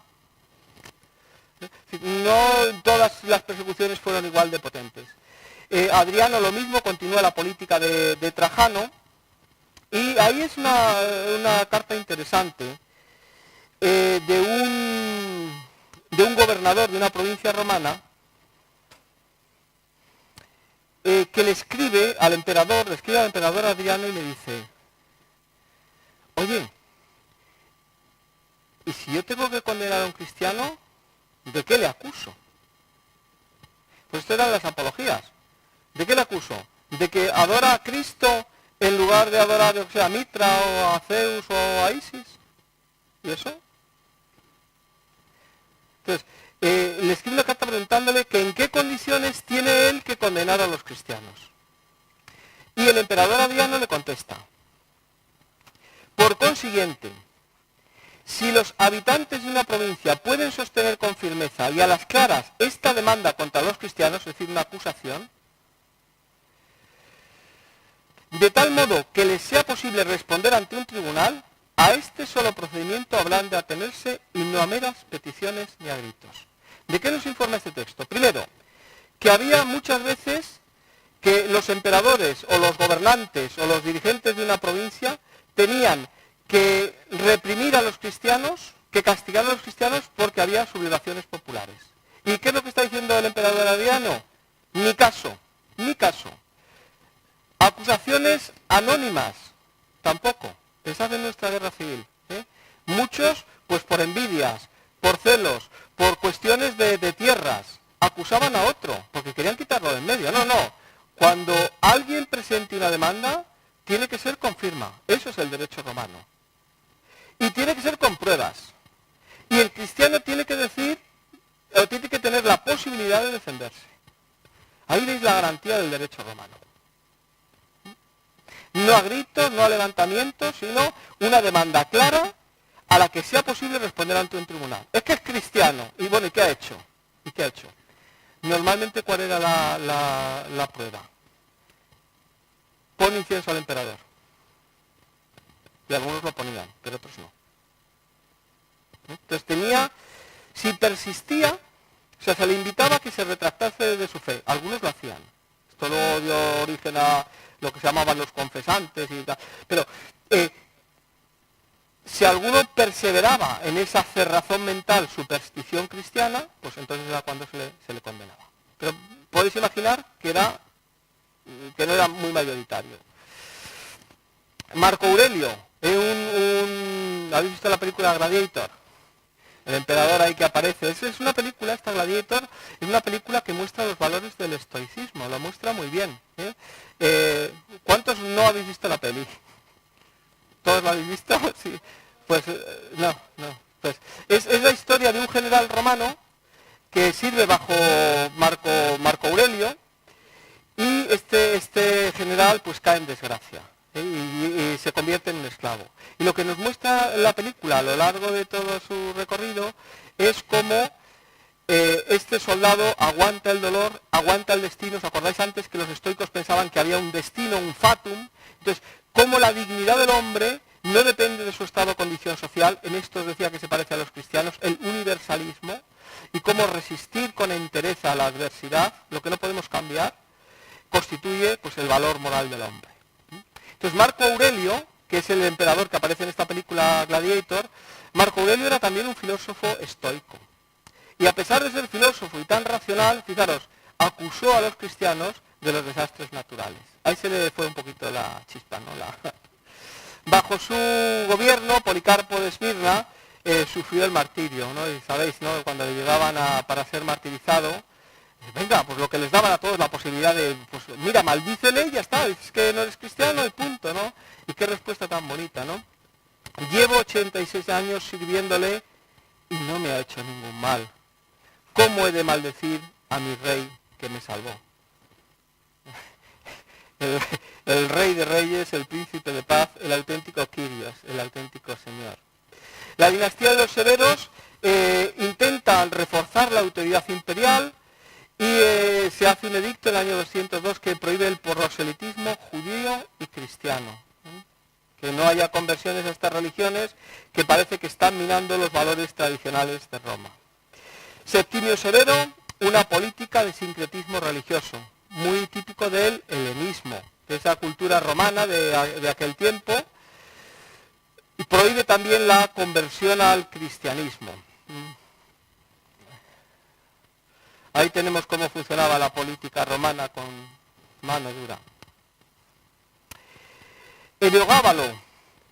no todas las persecuciones fueron igual de potentes. Adriano lo mismo, continúa la política de Trajano, y ahí es una carta interesante de un gobernador de una provincia romana que le escribe al emperador Adriano y le dice: oye, ¿y si yo tengo que condenar a un cristiano, de qué le acuso? Pues esto eran las apologías. ¿De qué le acuso? ¿De que adora a Cristo en lugar de adorar, o sea, a Mitra o a Zeus o a Isis? ¿Y eso? Entonces, le escribe una carta preguntándole que en qué condiciones tiene él que condenar a los cristianos. Y el emperador Adriano le contesta: por consiguiente, si los habitantes de una provincia pueden sostener con firmeza y a las claras esta demanda contra los cristianos, es decir, una acusación, de tal modo que les sea posible responder ante un tribunal, a este solo procedimiento habrán de atenerse y no a meras peticiones ni a gritos. ¿De qué nos informa este texto? Primero, que había muchas veces que los emperadores o los gobernantes o los dirigentes de una provincia tenían que reprimir a los cristianos, que castigar a los cristianos porque había sublevaciones populares. ¿Y qué es lo que está diciendo el emperador Adriano? Ni caso, ni caso. Acusaciones anónimas, tampoco. Pensad en nuestra guerra civil. Muchos, pues por envidias, por celos, por cuestiones de tierras, acusaban a otro, porque querían quitarlo de en medio. No, no. Cuando alguien presente una demanda, tiene que ser con firma. Eso es el derecho romano. Y tiene que ser con pruebas. Y el cristiano tiene que decir, o tiene que tener la posibilidad de defenderse. Ahí veis la garantía del derecho romano. No a gritos, no a levantamientos, sino una demanda clara a la que sea posible responder ante un tribunal. Es que es cristiano. Y bueno, ¿y qué ha hecho? ¿Y qué ha hecho? Normalmente, ¿cuál era la prueba? Pon incienso al emperador. Y algunos lo ponían, pero otros no. Entonces si persistía, o sea, se le invitaba a que se retractase de su fe. Algunos lo hacían. Esto luego dio origen a lo que se llamaban los confesantes y tal. Pero si alguno perseveraba en esa cerrazón mental, superstición cristiana, pues entonces era cuando se le condenaba. Pero podéis imaginar que no era muy mayoritario. Marco Aurelio, ¿habéis visto la película Gladiator? El emperador ahí que aparece. Es una película, esta Gladiator, es una película que muestra los valores del estoicismo, lo muestra muy bien. ¿Cuántos no habéis visto la peli? ¿Todos la habéis visto? Sí. Pues no. Pues es la historia de un general romano que sirve bajo Marco Aurelio, y este general pues cae en desgracia, y se convierte en un esclavo. Y lo que nos muestra la película a lo largo de todo su recorrido es cómo este soldado aguanta el dolor, aguanta el destino. ¿Os acordáis antes que los estoicos pensaban que había un destino, un fatum? Entonces, cómo la dignidad del hombre no depende de su estado o condición social. En esto os decía que se parece a los cristianos, el universalismo, y cómo resistir con entereza a la adversidad, lo que no podemos cambiar, constituye pues el valor moral del hombre. Entonces Marco Aurelio, que es el emperador que aparece en esta película Gladiator, Marco Aurelio era también un filósofo estoico. Y a pesar de ser filósofo y tan racional, fijaros, acusó a los cristianos de los desastres naturales. Ahí se le fue un poquito la chispa, ¿no? Bajo su gobierno, Policarpo de Esmirna sufrió el martirio, ¿no? Y sabéis, ¿no? Cuando le llegaban para ser martirizado, venga, pues lo que les daban a todos la posibilidad de, pues mira, maldícele y ya está, es que no eres cristiano y punto, ¿no? Y qué respuesta tan bonita, ¿no? Llevo 86 años sirviéndole y no me ha hecho ningún mal. ¿Cómo he de maldecir a mi rey que me salvó? El rey de reyes, el príncipe de paz, el auténtico Kyrios, el auténtico Señor. La dinastía de los Severos intenta reforzar la autoridad imperial y se hace un edicto en el año 202 que prohíbe el proselitismo judío y cristiano. Que no haya conversiones a estas religiones que parece que están minando los valores tradicionales de Roma. Septimio Severo, una política de sincretismo religioso, muy típico del helenismo, de esa cultura romana de aquel tiempo, y prohíbe también la conversión al cristianismo. Ahí tenemos cómo funcionaba la política romana con mano dura. Heliogábalo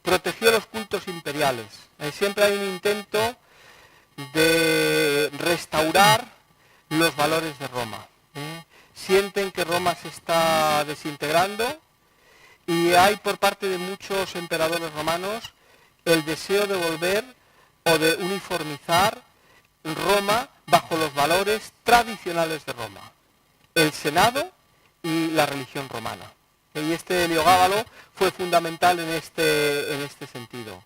protegió los cultos imperiales. Siempre hay un intento de restaurar los valores de Roma. Sienten que Roma se está desintegrando y hay por parte de muchos emperadores romanos el deseo de volver o de uniformizar Roma bajo los valores tradicionales de Roma, el Senado y la religión romana. Y este Heliogábalo fue fundamental en este sentido.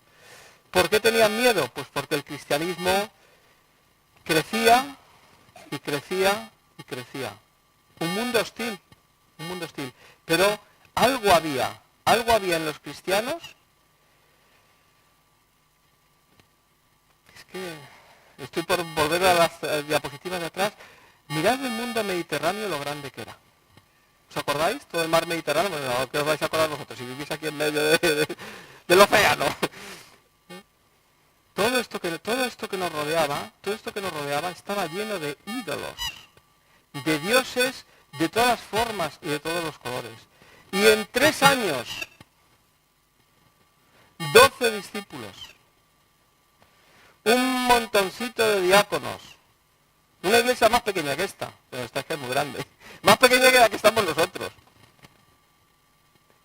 ¿Por qué tenían miedo? Pues porque el cristianismo crecía y crecía y crecía. Un mundo hostil. Pero algo había en los cristianos. Es que estoy por volver a las diapositivas de atrás. Mirad el mundo mediterráneo lo grande que era. ¿Os acordáis? Todo el mar Mediterráneo, bueno, ¿qué os vais a acordar vosotros si vivís aquí en medio del océano? Todo esto que nos rodeaba estaba lleno de ídolos, de dioses de todas las formas y de todos los colores. Y en 3 años, 12 discípulos, un montoncito de diáconos, una iglesia más pequeña que esta, pero esta es muy grande, más pequeña que la que estamos nosotros.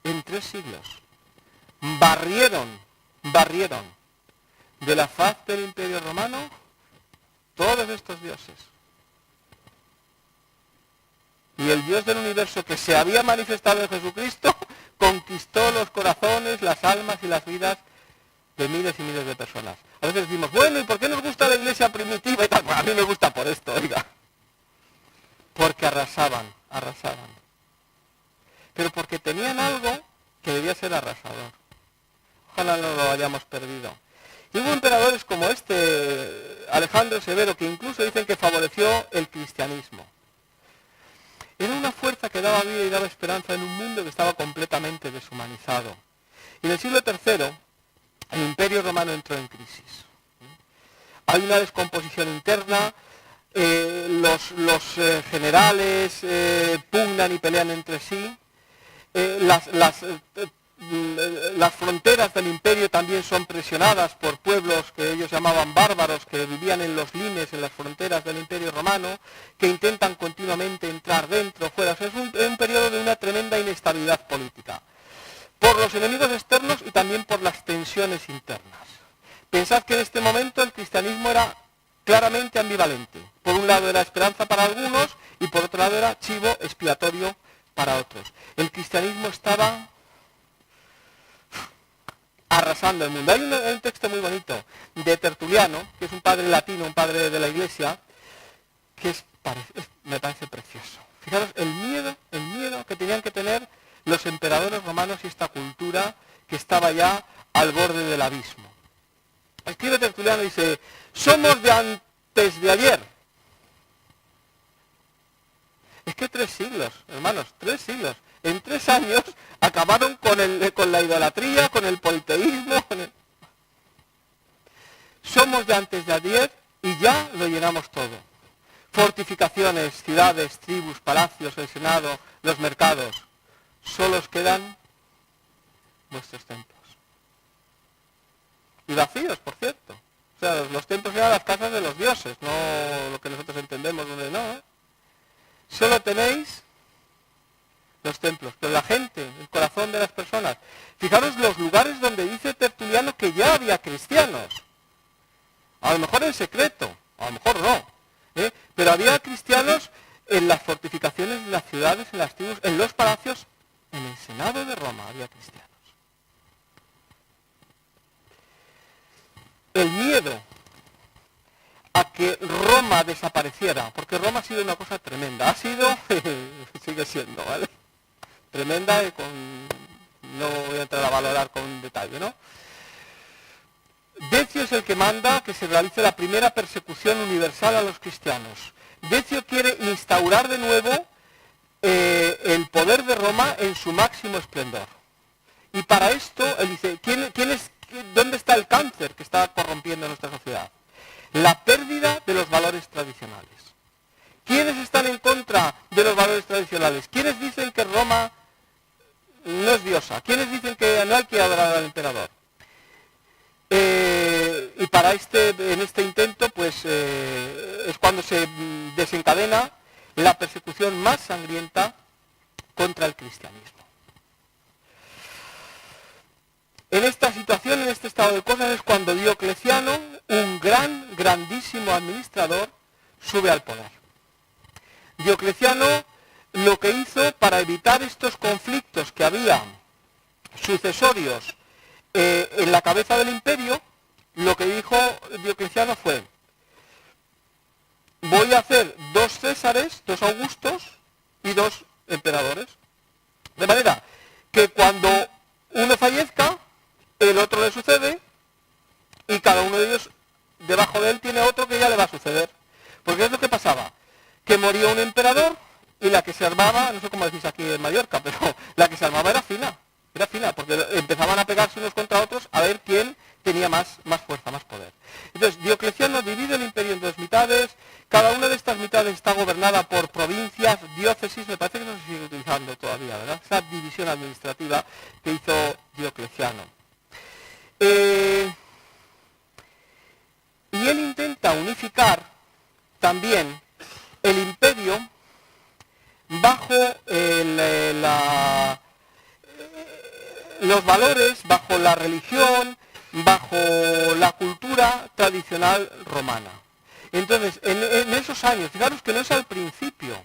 En 3 siglos, barrieron de la faz del Imperio Romano todos estos dioses. Y el Dios del universo que se había manifestado en Jesucristo conquistó los corazones, las almas y las vidas de miles y miles de personas. A veces decimos, bueno, ¿y por qué nos gusta la iglesia primitiva y tal? Pues a mí me gusta por esto, oiga. Porque arrasaban. Pero porque tenían algo que debía ser arrasador. Ojalá no lo hayamos perdido. Y hubo emperadores como Alejandro Severo, que incluso dicen que favoreció el cristianismo. Era una fuerza que daba vida y daba esperanza en un mundo que estaba completamente deshumanizado. Y en el siglo III, el Imperio Romano entró en crisis. Hay una descomposición interna, los generales pugnan y pelean entre sí, las fronteras del imperio también son presionadas por pueblos que ellos llamaban bárbaros, que vivían en los limes, en las fronteras del imperio romano, que intentan continuamente entrar dentro, fuera. O sea, es un periodo de una tremenda inestabilidad política, por los enemigos externos y también por las tensiones internas. Pensad que en este momento el cristianismo era claramente ambivalente. Por un lado era esperanza para algunos y por otro lado era chivo expiatorio para otros. El cristianismo estaba arrasando el mundo. Hay un texto muy bonito de Tertuliano, que es un padre latino, un padre de la Iglesia, que me parece precioso. Fijaros el miedo que tenían que tener los emperadores romanos y esta cultura que estaba ya al borde del abismo. Escribe Tertuliano y dice: somos de antes de ayer. Es que 3 siglos, hermanos, 3 siglos. En 3 años acabaron con la idolatría, con el politeísmo. Somos de antes de ayer y ya lo llenamos todo. Fortificaciones, ciudades, tribus, palacios, el Senado, los mercados. Solo os quedan vuestros templos. Y vacíos, por cierto. O sea, los templos eran las casas de los dioses, no lo que nosotros entendemos donde no, ¿eh? Solo tenéis los templos, pero la gente, el corazón de las personas. Fijaros los lugares donde dice Tertuliano que ya había cristianos. A lo mejor en secreto, a lo mejor no. Pero había cristianos en las fortificaciones de las ciudades, en las tribus, en los palacios, en el Senado de Roma había cristianos. El miedo a que Roma desapareciera, porque Roma ha sido una cosa tremenda, ha sido, sigue siendo, ¿vale? Tremenda, no voy a entrar a valorar con detalle, ¿no? Decio es el que manda que se realice la primera persecución universal a los cristianos. Decio quiere instaurar de nuevo el poder de Roma en su máximo esplendor. Y para esto, él dice, ¿dónde está el cáncer que está corrompiendo nuestra sociedad? La pérdida de los valores tradicionales. ¿Quiénes están en contra de los valores tradicionales? ¿Quiénes dicen que Roma no es diosa? ¿Quiénes dicen que no hay que adorar al emperador? Y para en este intento, pues es cuando se desencadena la persecución más sangrienta contra el cristianismo. En esta situación, en este estado de cosas, es cuando Diocleciano, un grandísimo administrador, sube al poder. Diocleciano lo que hizo para evitar estos conflictos que había sucesorios en la cabeza del imperio, lo que dijo Diocleciano fue: voy a hacer 2 Césares, 2 Augustos y 2 emperadores. De manera que cuando uno fallezca, el otro le sucede y cada uno de ellos debajo de él tiene otro que ya le va a suceder. Porque es lo que pasaba, que moría un emperador y la que se armaba, no sé cómo decís aquí en Mallorca, pero la que se armaba era fina, porque empezaban a pegarse unos contra otros a ver quién tenía más fuerza, más poder. Entonces, Diocleciano divide el imperio en 2 mitades, cada una de estas mitades está gobernada por provincias, diócesis, me parece que no se sigue utilizando todavía, ¿verdad? Esa división administrativa que hizo Diocleciano. Y él intenta unificar también el imperio bajo los valores, bajo la religión, bajo la cultura tradicional romana. Entonces, en esos años, fijaros que no es al principio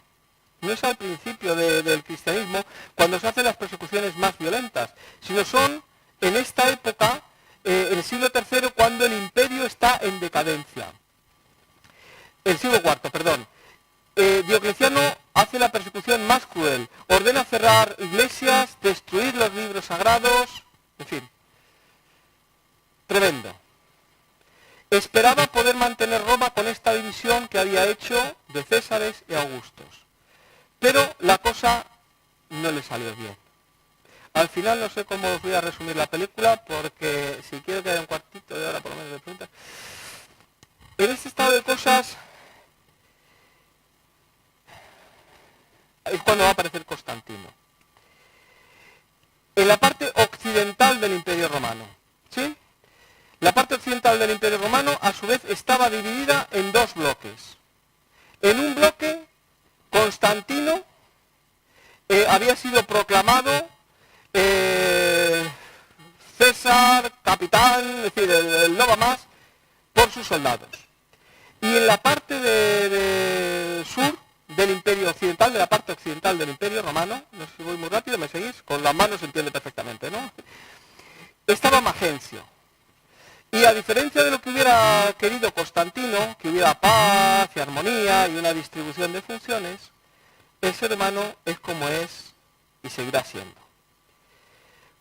del cristianismo cuando se hacen las persecuciones más violentas, sino son en esta época, el siglo III, cuando el imperio está en decadencia. El siglo IV, perdón. Diocleciano hace la persecución más cruel, ordena cerrar iglesias, destruir los libros sagrados, en fin, tremendo. Esperaba poder mantener Roma con esta división que había hecho de Césares y Augustos, pero la cosa no le salió bien. Al final no sé cómo os voy a resumir la película, porque si quiero que haya un cuartito de hora por lo menos de preguntas. En este estado de cosas es cuando va a aparecer Constantino. En la parte occidental occidental del Imperio Romano. ¿Sí? La parte occidental del Imperio Romano, a su vez, estaba dividida en dos bloques. En un bloque, Constantino había sido proclamado César, capitán, es decir, el no va más, por sus soldados. Y en la parte de sur del Imperio Occidental, de la parte occidental del Imperio Romano, no sé si voy muy rápido, ¿me seguís? Con las manos se entiende perfectamente, ¿no? Estaba Magencio. Y a diferencia de lo que hubiera querido Constantino, que hubiera paz y armonía y una distribución de funciones, el ser humano es como es y seguirá siendo.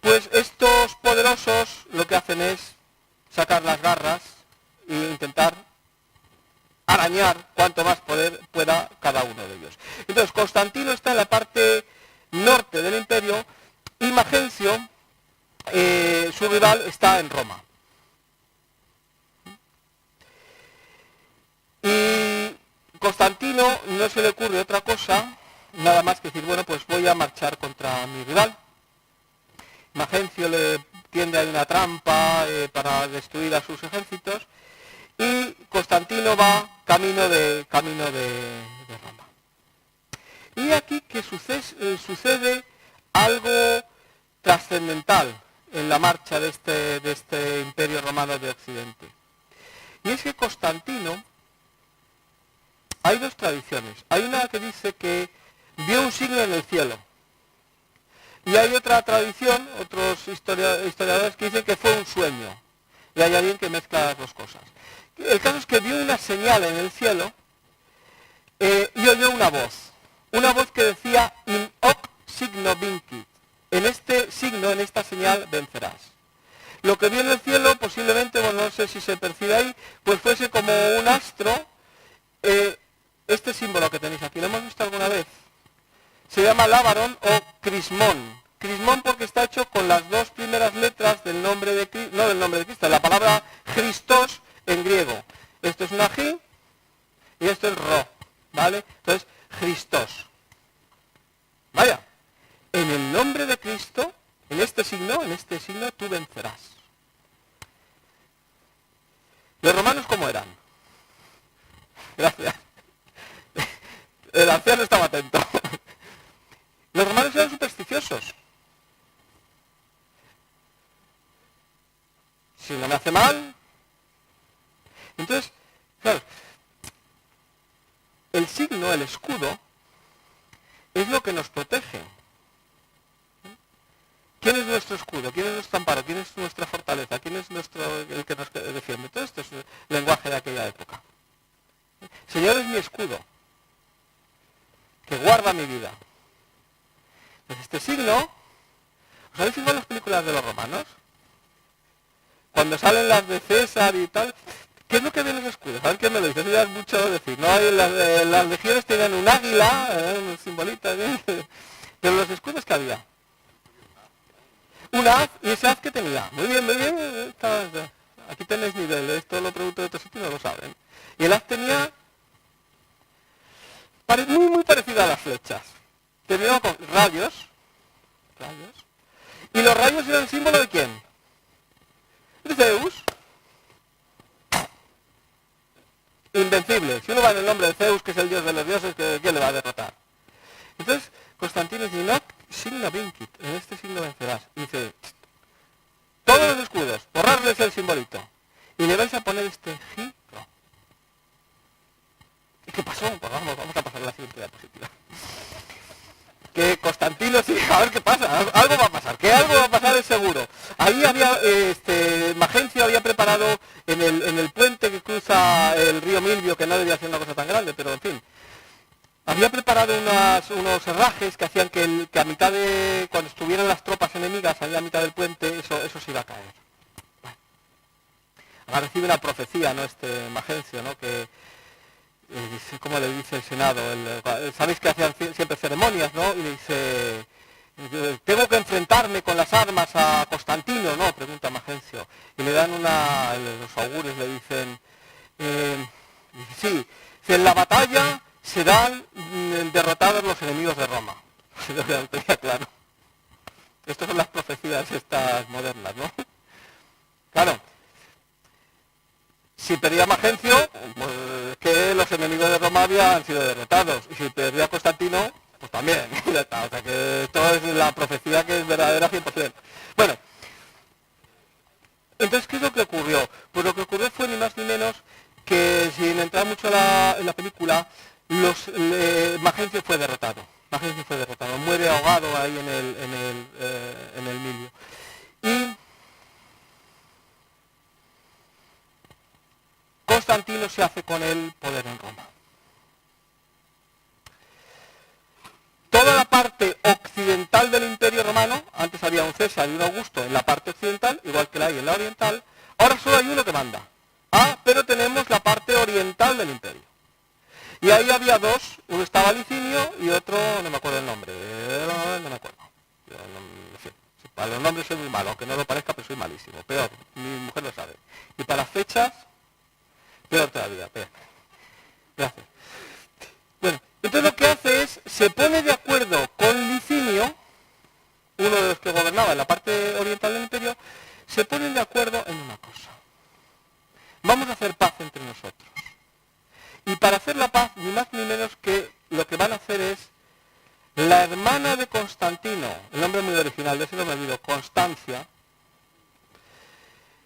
Pues estos poderosos lo que hacen es sacar las garras e intentar arañar cuanto más poder pueda cada uno de ellos. Entonces Constantino está en la parte norte del imperio y Magencio, su rival, está en Roma. Y Constantino no se le ocurre otra cosa, nada más que decir, bueno, pues voy a marchar contra mi rival. Magencio le tiende a una trampa para destruir a sus ejércitos y Constantino va camino de Roma. Y aquí que sucede algo trascendental en la marcha de este Imperio Romano de Occidente. Y es que Constantino, hay dos tradiciones. Hay una que dice que vio un signo en el cielo. Y hay otra tradición, otros historiadores que dicen que fue un sueño. Y hay alguien que mezcla las dos cosas. El caso es que vio una señal en el cielo y oyó una voz que decía in hoc signo vincit. En este signo, en esta señal vencerás. Lo que vio en el cielo posiblemente, bueno, no sé si se percibe ahí, pues fuese como un astro. Este símbolo que tenéis aquí, ¿lo hemos visto alguna vez? Se llama lábaron o crismón. Crismón porque está hecho con las dos primeras letras del nombre de Cristo, no del nombre de Cristo, la palabra Christos en griego. Esto es una G y esto es Ro, ¿vale? Entonces, Christos. Vaya, en el nombre de Cristo, en este signo tú vencerás. ¿Los romanos cómo eran? Gracias. El anciano estaba atento. Los romanos eran supersticiosos. Si no me hace mal. Entonces, claro, el signo, el escudo, es lo que nos protege. ¿Quién es nuestro escudo? ¿Quién es nuestro amparo? ¿Quién es nuestra fortaleza? ¿Quién es el que nos defiende? Todo esto es el lenguaje de aquella época. Señor es mi escudo, que guarda mi vida. Entonces, este signo, ¿os habéis fijado en las películas de los romanos? Cuando salen las de César y tal, ¿qué es lo que ven los escudos? A ver quién me lo dice, eso ya es mucho decir. No, las legiones tienen un águila, un simbolito, pero los escudos que había. Un haz, y ese haz que tenía. Muy bien, aquí tenéis nivel, esto lo pregunto de otro sitio y no lo saben. Y el haz tenía muy parecido a las flechas. Tenía con rayos, y los rayos eran el símbolo de ¿quién? De Zeus. Invencible. Si uno va en el nombre de Zeus, que es el dios de los dioses, ¿quién le va a derrotar? Entonces, Constantino dice, no, signo vincit, en este signo vencerás. Y dice, todos los escudos, borrarles el simbolito. Y le vais a poner este giro. ¿Y qué pasó? Pues vamos a pasar a la siguiente diapositiva. Que Constantino, sí, a ver qué pasa, algo va a pasar, que algo va a pasar es seguro. Ahí había, Magencio había preparado en el puente que cruza el río Milvio, que no debía ser una cosa tan grande, pero en fin, había preparado unos herrajes que hacían que a mitad de, cuando estuvieran las tropas enemigas, ahí a mitad del puente, eso se iba a caer. Bueno. Ahora recibe una profecía, ¿no? Magencio, ¿no? Que ¿cómo le dice el Senado? Sabéis que hacían siempre ceremonias, ¿no? Y le dice, tengo que enfrentarme con las armas a Constantino, ¿no? Pregunta Magencio. Y le dan los augures le dicen, sí, en la batalla serán derrotados los enemigos de Roma. Lo tenía claro. Estas son las profecías estas modernas, ¿no? Claro, si perdía Magencio, pues que los enemigos de Roma habían sido derrotados. Y si perdía Constantino, pues también. Ya está. O sea que esto es la profecía que es verdadera 100%. Bueno, entonces, ¿qué es lo que ocurrió? Pues lo que ocurrió fue ni más ni menos que, sin entrar mucho en la película, Magencio fue derrotado. Magencio fue derrotado, muere ahogado ahí en el Milio. Y Constantino se hace con el poder en Roma. Toda la parte occidental del Imperio Romano, antes había un César y un Augusto en la parte occidental, igual que la hay en la oriental, ahora solo hay uno que manda. Pero tenemos la parte oriental del Imperio. Y ahí había dos, uno estaba Licinio y otro, no me acuerdo el nombre, no me acuerdo. En fin, para los nombres soy muy malo, aunque no lo parezca, pero soy malísimo, peor, mi mujer lo sabe. Y para las fechas, peor todavía, peor. Gracias. Bueno, entonces lo que hace es, se pone de acuerdo con Licinio, uno de los que gobernaba en la parte oriental del imperio, se ponen de acuerdo en una cosa. Vamos a hacer paz entre nosotros. Y para hacer la paz, ni más ni menos que lo que van a hacer es, la hermana de Constantino, el nombre muy original, de ese no me olvido, Constancia,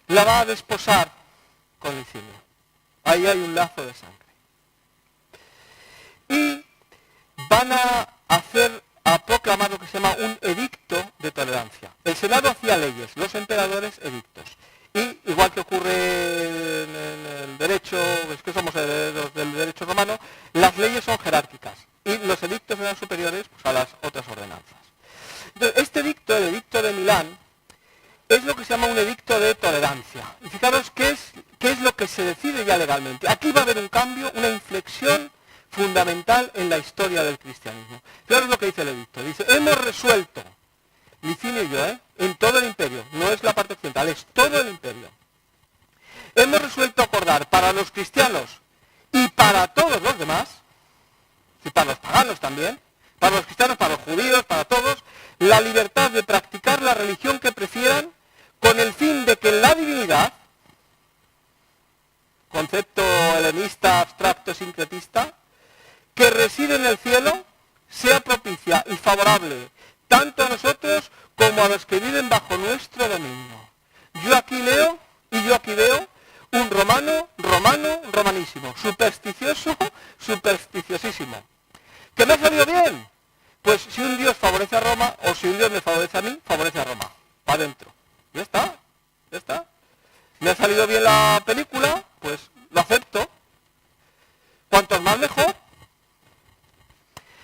la va a desposar con Licinio. Ahí hay un lazo de sangre. Y van a proclamar lo que se llama un edicto de tolerancia. El Senado hacía leyes, los emperadores edictos. Y igual que ocurre en el derecho, es que somos herederos del derecho romano, las leyes son jerárquicas y los edictos eran superiores pues, a las otras ordenanzas. Entonces, este edicto, el edicto de Milán, es lo que se llama un edicto de tolerancia. Y fijaros qué es lo que se decide ya legalmente. Aquí va a haber un cambio, una inflexión fundamental en la historia del cristianismo. Fijaros lo que dice el edicto. Dice, hemos resuelto, Licinio y yo, en todo el imperio, no es la parte occidental, es todo el imperio. Hemos resuelto acordar para los cristianos y para todos los demás, y para los paganos también, para los cristianos, para los judíos, para todos, la libertad de practicar la religión que prefieran con el fin de que la divinidad, concepto helenista, abstracto, sincretista, que reside en el cielo, sea propicia y favorable tanto a nosotros como a los que viven bajo nuestro dominio. Yo aquí leo y yo aquí veo un romanísimo, supersticioso, supersticiosísimo. ¿Que me ha salido bien? Pues si un Dios favorece a Roma, o si un Dios me favorece a mí, favorece a Roma. Para adentro. Ya está, ya está. ¿Me ha salido bien la película? Pues lo acepto. Cuantos más mejor.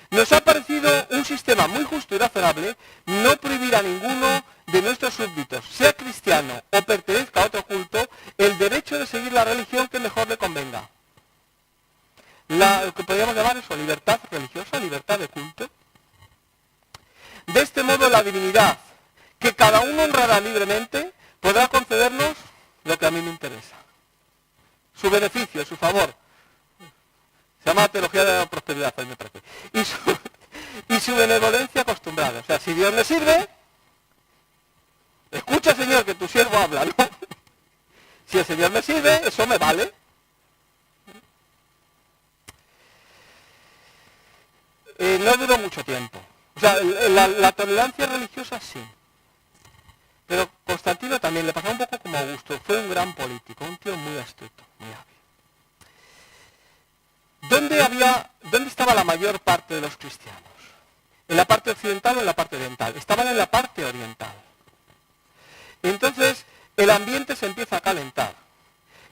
Nos ha parecido un sistema muy justo y razonable no prohibir a ninguno de nuestros súbditos, sea cristiano o pertenezca a otro culto, el derecho de seguir la religión que mejor le convenga. Lo que podríamos llamar eso, libertad religiosa, libertad de culto. De este modo la divinidad, que cada uno honrará libremente, podrá concedernos lo que a mí me interesa. Su beneficio, su favor. Se llama teología de la prosperidad, a mí me parece. Y su benevolencia acostumbrada. O sea, si Dios me sirve, escucha, Señor, que tu siervo habla, ¿no? Si el Señor me sirve, eso me vale. No duró mucho tiempo. O sea, la tolerancia religiosa sí. Pero Constantino también le pasó un poco como Augusto. Fue un gran político, un tío muy astuto, muy hábil. ¿Dónde estaba la mayor parte de los cristianos? ¿En la parte occidental o en la parte oriental? Estaban en la parte oriental. Entonces, el ambiente se empieza a calentar.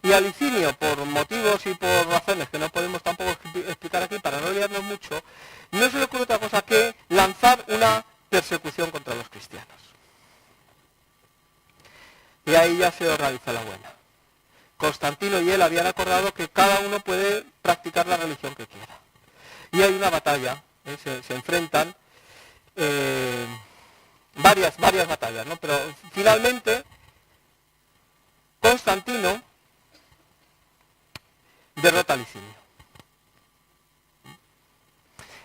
Y a Licinio, por motivos y por razones que no podemos tampoco explicar aquí para no liarnos mucho, no se le ocurre otra cosa que lanzar una persecución contra los cristianos. Y ahí ya se organiza la buena. Constantino y él habían acordado que cada uno puede practicar la religión que quiera. Y hay una batalla, se enfrentan varias batallas, ¿no? Pero finalmente Constantino derrota a Licinio.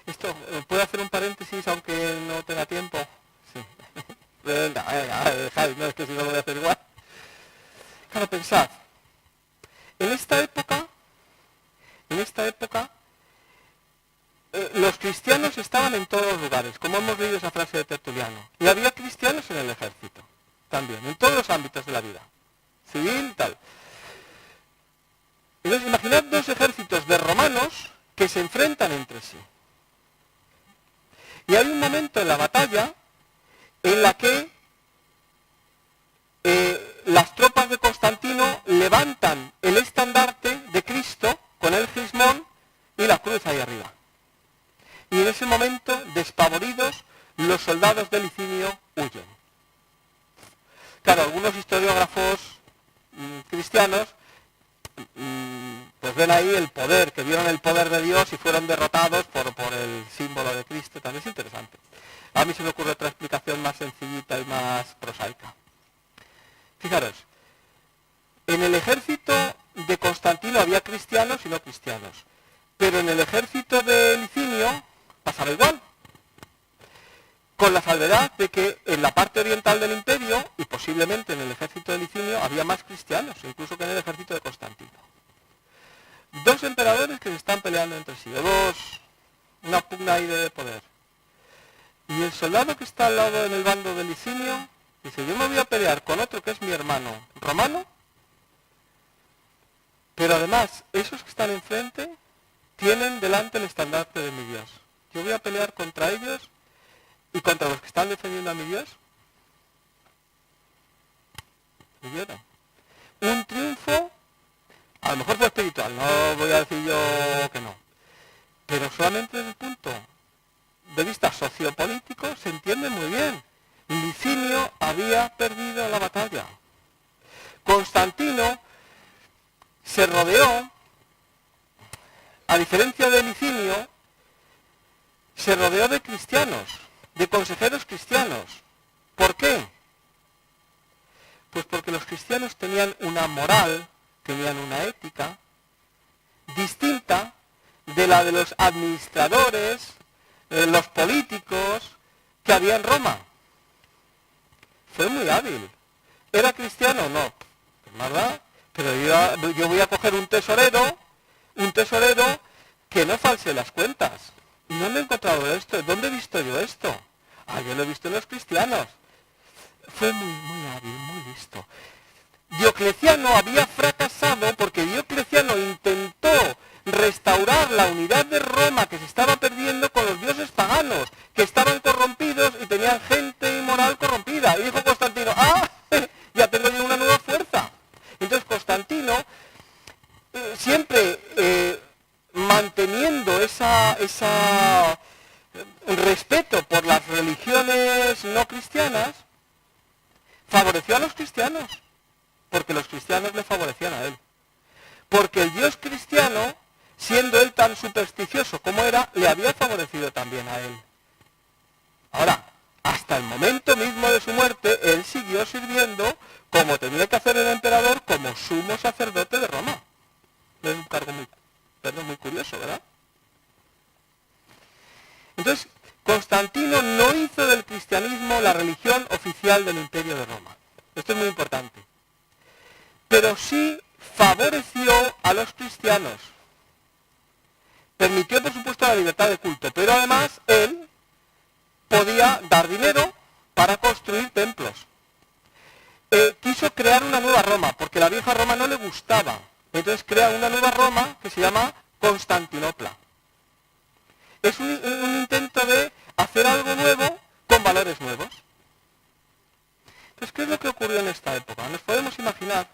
Esto, ¿puedo hacer un paréntesis aunque no tenga tiempo? Sí. Venga, dejáis, no es que si no lo voy a hacer igual. Claro, pensad, en esta época, los cristianos estaban en todos los lugares, como hemos leído esa frase de Tertuliano. Y había cristianos en el ejército, también, en todos los ámbitos de la vida, civil, tal. Entonces, imaginad dos ejércitos de romanos que se enfrentan entre sí. Y hay un momento en la batalla en la que las tropas de Constantino levantan el estandarte de Cristo con el crismón y la cruz ahí arriba. Y en ese momento, despavoridos, los soldados de Licinio huyen. Claro, algunos historiógrafos cristianos pues ven ahí el poder, que vieron el poder de Dios y fueron derrotados por el símbolo de Cristo. También es interesante. A mí se me ocurre otra explicación más sencillita y más prosaica. Fijaros, en el ejército de Constantino había cristianos y no cristianos, pero en el ejército de Licinio pasaba igual, con la salvedad de que en la parte oriental del imperio, y posiblemente en el ejército de Licinio, había más cristianos, incluso que en el ejército de Constantino. Dos emperadores que se están peleando entre sí, una pugna ahí de poder. Y el soldado que está al lado en el bando de Licinio dice, yo me voy a pelear con otro que es mi hermano romano, pero además esos que están enfrente tienen delante el estandarte de mi Dios. Yo voy a pelear contra ellos y contra los que están defendiendo a mi Dios. ¿Vieron? Un triunfo, a lo mejor fue espiritual, no voy a decir yo que no, pero solamente desde el punto de vista sociopolítico se entiende muy bien. Licinio había perdido la batalla. Constantino se rodeó, a diferencia de Licinio, se rodeó de cristianos, de consejeros cristianos. ¿Por qué? Pues porque los cristianos tenían una moral, tenían una ética distinta de la de los administradores, los políticos que había en Roma. Fue muy hábil. ¿Era cristiano? No. ¿Verdad? Pero yo voy a coger un tesorero que no false las cuentas. ¿Y dónde he encontrado esto? ¿Dónde he visto yo esto? Yo lo he visto en los cristianos. Fue muy hábil, muy listo. Diocleciano había fracasado porque Diocleciano intentó restaurar la unidad de Roma que se estaba perdiendo con los dioses paganos, que estaban corrompidos y tenían gente inmoral corrompida. Y dijo Constantino, ya tengo yo una nueva fuerza. Entonces Constantino, siempre manteniendo el respeto por las religiones no cristianas, favoreció a los cristianos, porque los cristianos le favorecían a él. Porque el Dios cristiano, siendo él tan supersticioso como era, le había favorecido también a él. Ahora, hasta el momento mismo de su muerte, él siguió sirviendo, como tenía que hacer el emperador, como sumo sacerdote de Roma. Es un cargo muy curioso, ¿verdad? Entonces, Constantino no hizo del cristianismo la religión oficial del Imperio de Roma. Esto es muy importante. Pero sí favoreció a los cristianos. Permitió, por supuesto, la libertad de culto, pero además él podía dar dinero para construir templos. Quiso crear una nueva Roma, porque la vieja Roma no le gustaba. Entonces crea una nueva Roma que se llama Constantinopla. Es un intento de hacer algo nuevo con valores nuevos. Entonces, ¿qué es lo que ocurrió en esta época? Nos podemos imaginar.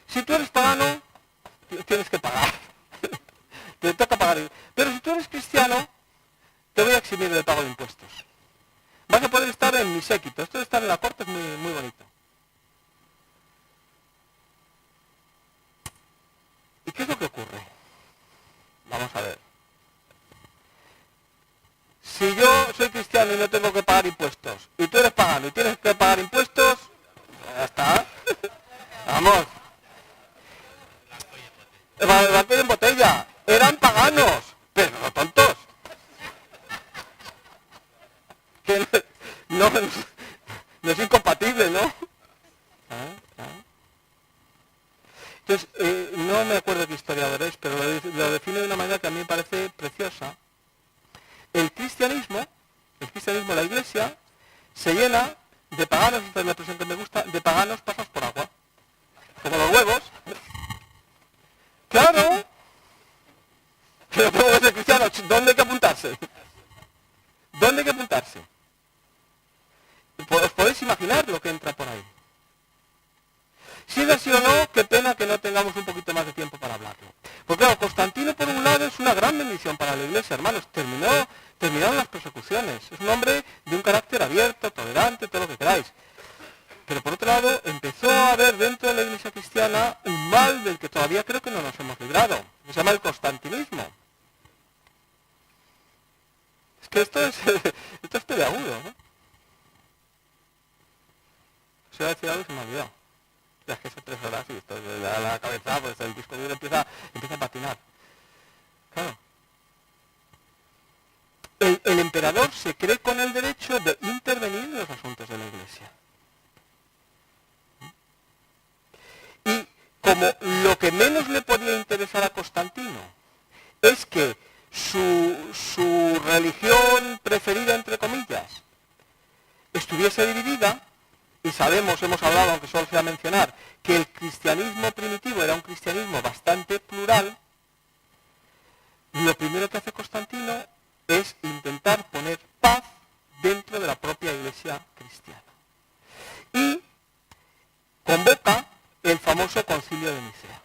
Si tú eres pagano, tienes que pagar. Te toca pagar. Pero si tú eres cristiano, te voy a eximir del pago de impuestos. Vas a poder estar en mi séquito. Esto de estar en la corte es muy bonito. ¿Y qué es lo que ocurre? Vamos a ver. Si yo soy cristiano y no tengo que pagar impuestos, y tú eres pagano y tienes que pagar impuestos, ya está. Vamos. Blanco y en botella. Eran paganos, pero no tontos. Que historiadores, pero lo define de una manera que a mí me parece preciosa. El cristianismo, la iglesia, se llena de paganos, esta es la expresión que me gusta, de paganos pasados por agua. Como los huevos. ¡Claro! Pero ¿cómo es el cristiano? ¿Dónde hay que apuntarse? ¿Dónde hay que apuntarse? ¿Os podéis imaginar lo que entra por ahí? Si es así o no, qué pena que no tengamos un poquito más de tiempo para hablarlo. Porque claro, Constantino por un lado es una gran bendición para la iglesia, hermanos. Terminaron las persecuciones. Es un hombre de un carácter abierto, tolerante, todo lo que queráis. Pero por otro lado, empezó a haber dentro de la iglesia cristiana un mal del que todavía creo que no nos hemos librado. Que se llama el constantinismo. Es que esto es peleagudo, ¿no? Se va a decir algo y se me ha olvidado. Ya es que son 3 horas y esto le da la cabeza, pues el disco duro empieza a patinar. Claro. El emperador se cree con el derecho de intervenir en los asuntos de la iglesia. Y como lo que menos le podía interesar a Constantino es que su religión preferida, entre comillas, estuviese dividida, y sabemos, hemos hablado, aunque solo sea mencionar, que el cristianismo primitivo era un cristianismo bastante plural, lo primero que hace Constantino es intentar poner paz dentro de la propia iglesia cristiana. Y convoca el famoso Concilio de Nicea.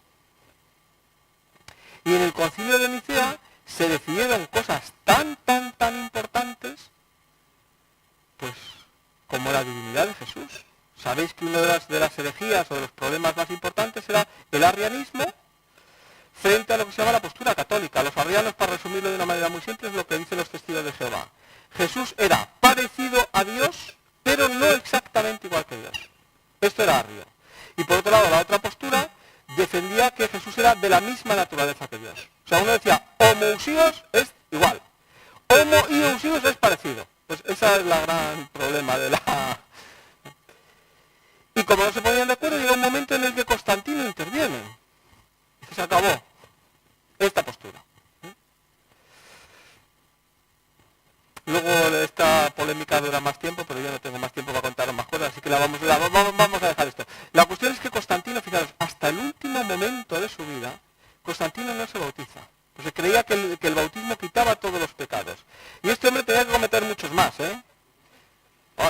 Y en el Concilio de Nicea se decidieron cosas tan importantes, pues como la divinidad de Jesús. Sabéis que una de las herejías o de los problemas más importantes era el arrianismo frente a lo que se llama la postura católica. Los arrianos, para resumirlo de una manera muy simple, es lo que dicen los testigos de Jehová. Jesús era parecido a Dios, pero no exactamente igual que Dios. Esto era arrio. Y por otro lado, la otra postura defendía que Jesús era de la misma naturaleza que Dios. O sea, uno decía, homoousios es igual, homoiousios es parecido. Pues ese es el gran problema de la... Y como no se ponían de acuerdo, llega un momento en el que Constantino interviene. Y se acabó esta postura. Luego esta polémica dura más tiempo, pero yo no tengo más tiempo para contaros más cosas, así que vamos a dejar esto. La cuestión es que Constantino, fijaros, hasta el último momento de su vida, Constantino no se bautiza. Pues se creía que el bautismo quitaba todos los pecados. Y este hombre tenía que cometer muchos más, ¿eh?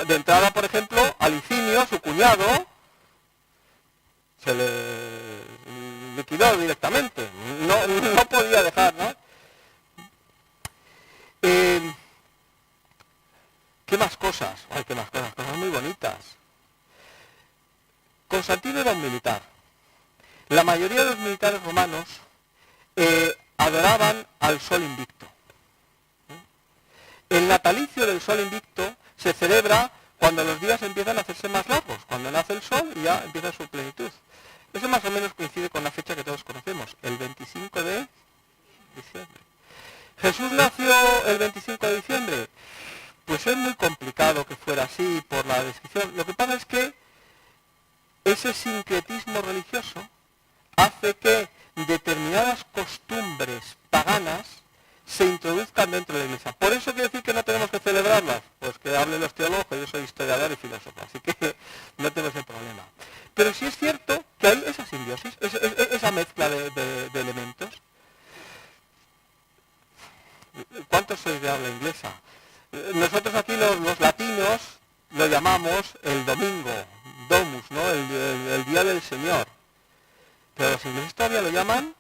De entrada, por ejemplo, a Licinio, su cuñado, se le liquidó directamente. No podía dejar, ¿no? ¿Qué más cosas? Ay, qué más cosas, cosas muy bonitas. Constantino era un militar. La mayoría de los militares romanos adoraban al sol invicto. El natalicio del sol invicto se celebra cuando los días empiezan a hacerse más largos, cuando nace el sol y ya empieza su plenitud. Eso más o menos coincide con la fecha que todos conocemos, el 25 de diciembre. ¿Jesús nació el 25 de diciembre? Pues es muy complicado que fuera así por la descripción. Lo que pasa es que ese sincretismo religioso hace que determinadas costumbres paganas se introduzcan dentro de la iglesia. ¿Por eso quiere decir que no tenemos que celebrarlas? Pues que hablen los teólogos, yo soy historiador y filósofo, así que no tengo ese problema. Pero sí es cierto que hay esa simbiosis, esa mezcla de elementos. ¿Cuántos sois de habla inglesa? Nosotros aquí los latinos lo llamamos el domingo, domus, ¿no? El día del Señor. Pero los ingleses todavía lo llaman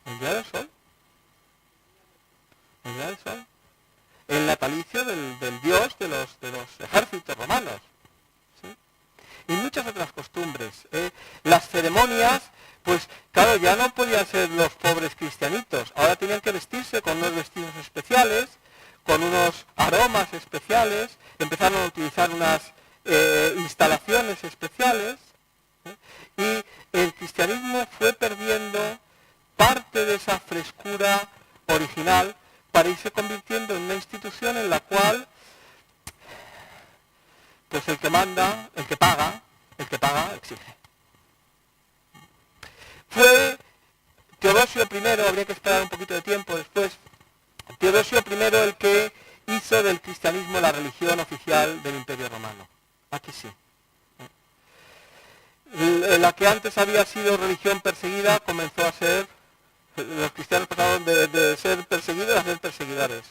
el día del sol. El día del sol. El natalicio del dios de los ejércitos romanos. ¿Sí? Y muchas otras costumbres. Las ceremonias, pues claro, ya no podían ser los pobres cristianitos. Ahora tenían que vestirse con unos vestidos especiales, con unos aromas especiales, empezaron a utilizar unas instalaciones especiales, y el cristianismo fue perdiendo parte de esa frescura original para irse convirtiendo en una institución en la cual pues el que manda, el que paga exige. Fue Teodosio I, habría que esperar un poquito de tiempo después, Teodosio I el que hizo del cristianismo la religión oficial del Imperio Romano. Aquí sí. La que antes había sido religión perseguida comenzó a ser, los cristianos pasaron de ser perseguidos a ser perseguidores.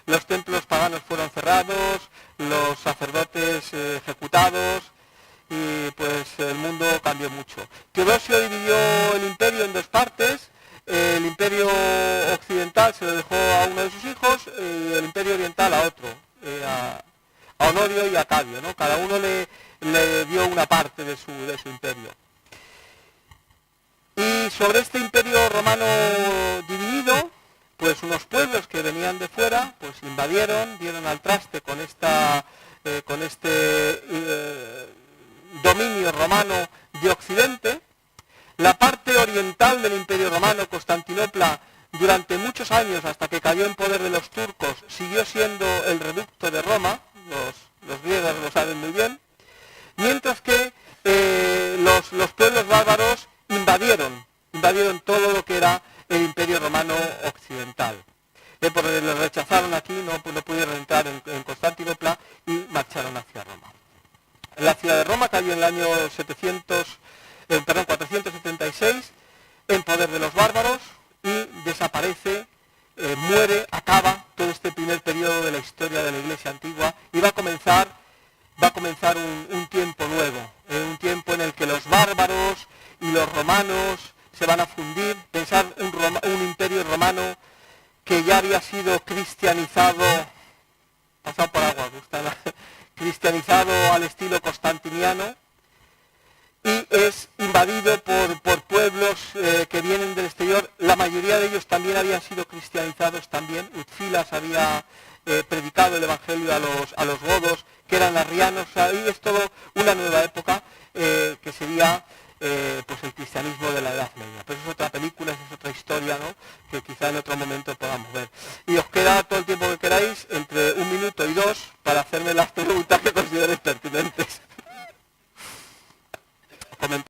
Los templos paganos fueron cerrados, los sacerdotes ejecutados, y pues el mundo cambió mucho. Teodosio dividió el imperio en dos partes. El imperio occidental se lo dejó a uno de sus hijos y el imperio oriental a otro, a Honorio y a Cadio, ¿no? Cada uno le dio una parte de su imperio. Y sobre este imperio romano dividido, pues unos pueblos que venían de fuera, pues invadieron, dieron al traste con este dominio romano de Occidente. La parte oriental del Imperio Romano, Constantinopla, durante muchos años, hasta que cayó en poder de los turcos, siguió siendo el reducto de Roma, los griegos lo saben muy bien, mientras que los pueblos bárbaros invadieron todo lo que era el Imperio Romano Occidental. Porque los rechazaron aquí, no pudieron entrar en Constantinopla y marcharon hacia Roma. La ciudad de Roma cayó en el año 476 en poder de los bárbaros y desaparece, muere, acaba todo este primer periodo de la historia de la Iglesia antigua y va a comenzar un tiempo nuevo, un tiempo en el que los bárbaros y los romanos se van a fundir. Pensar un imperio romano que ya había sido cristianizado, pasado por agua, cristianizado al estilo constantiniano, y es invadido por pueblos que vienen del exterior. La mayoría de ellos también habían sido cristianizados también. Utfilas había predicado el evangelio a los godos, que eran arrianos. O sea, ahí es todo una nueva época que sería pues el cristianismo de la Edad Media. Pero es otra película, es otra historia, ¿no?, que quizá en otro momento podamos ver. Y os queda todo el tiempo que queráis, entre 1 minuto y 2, para hacerme las preguntas que consideréis pertinentes.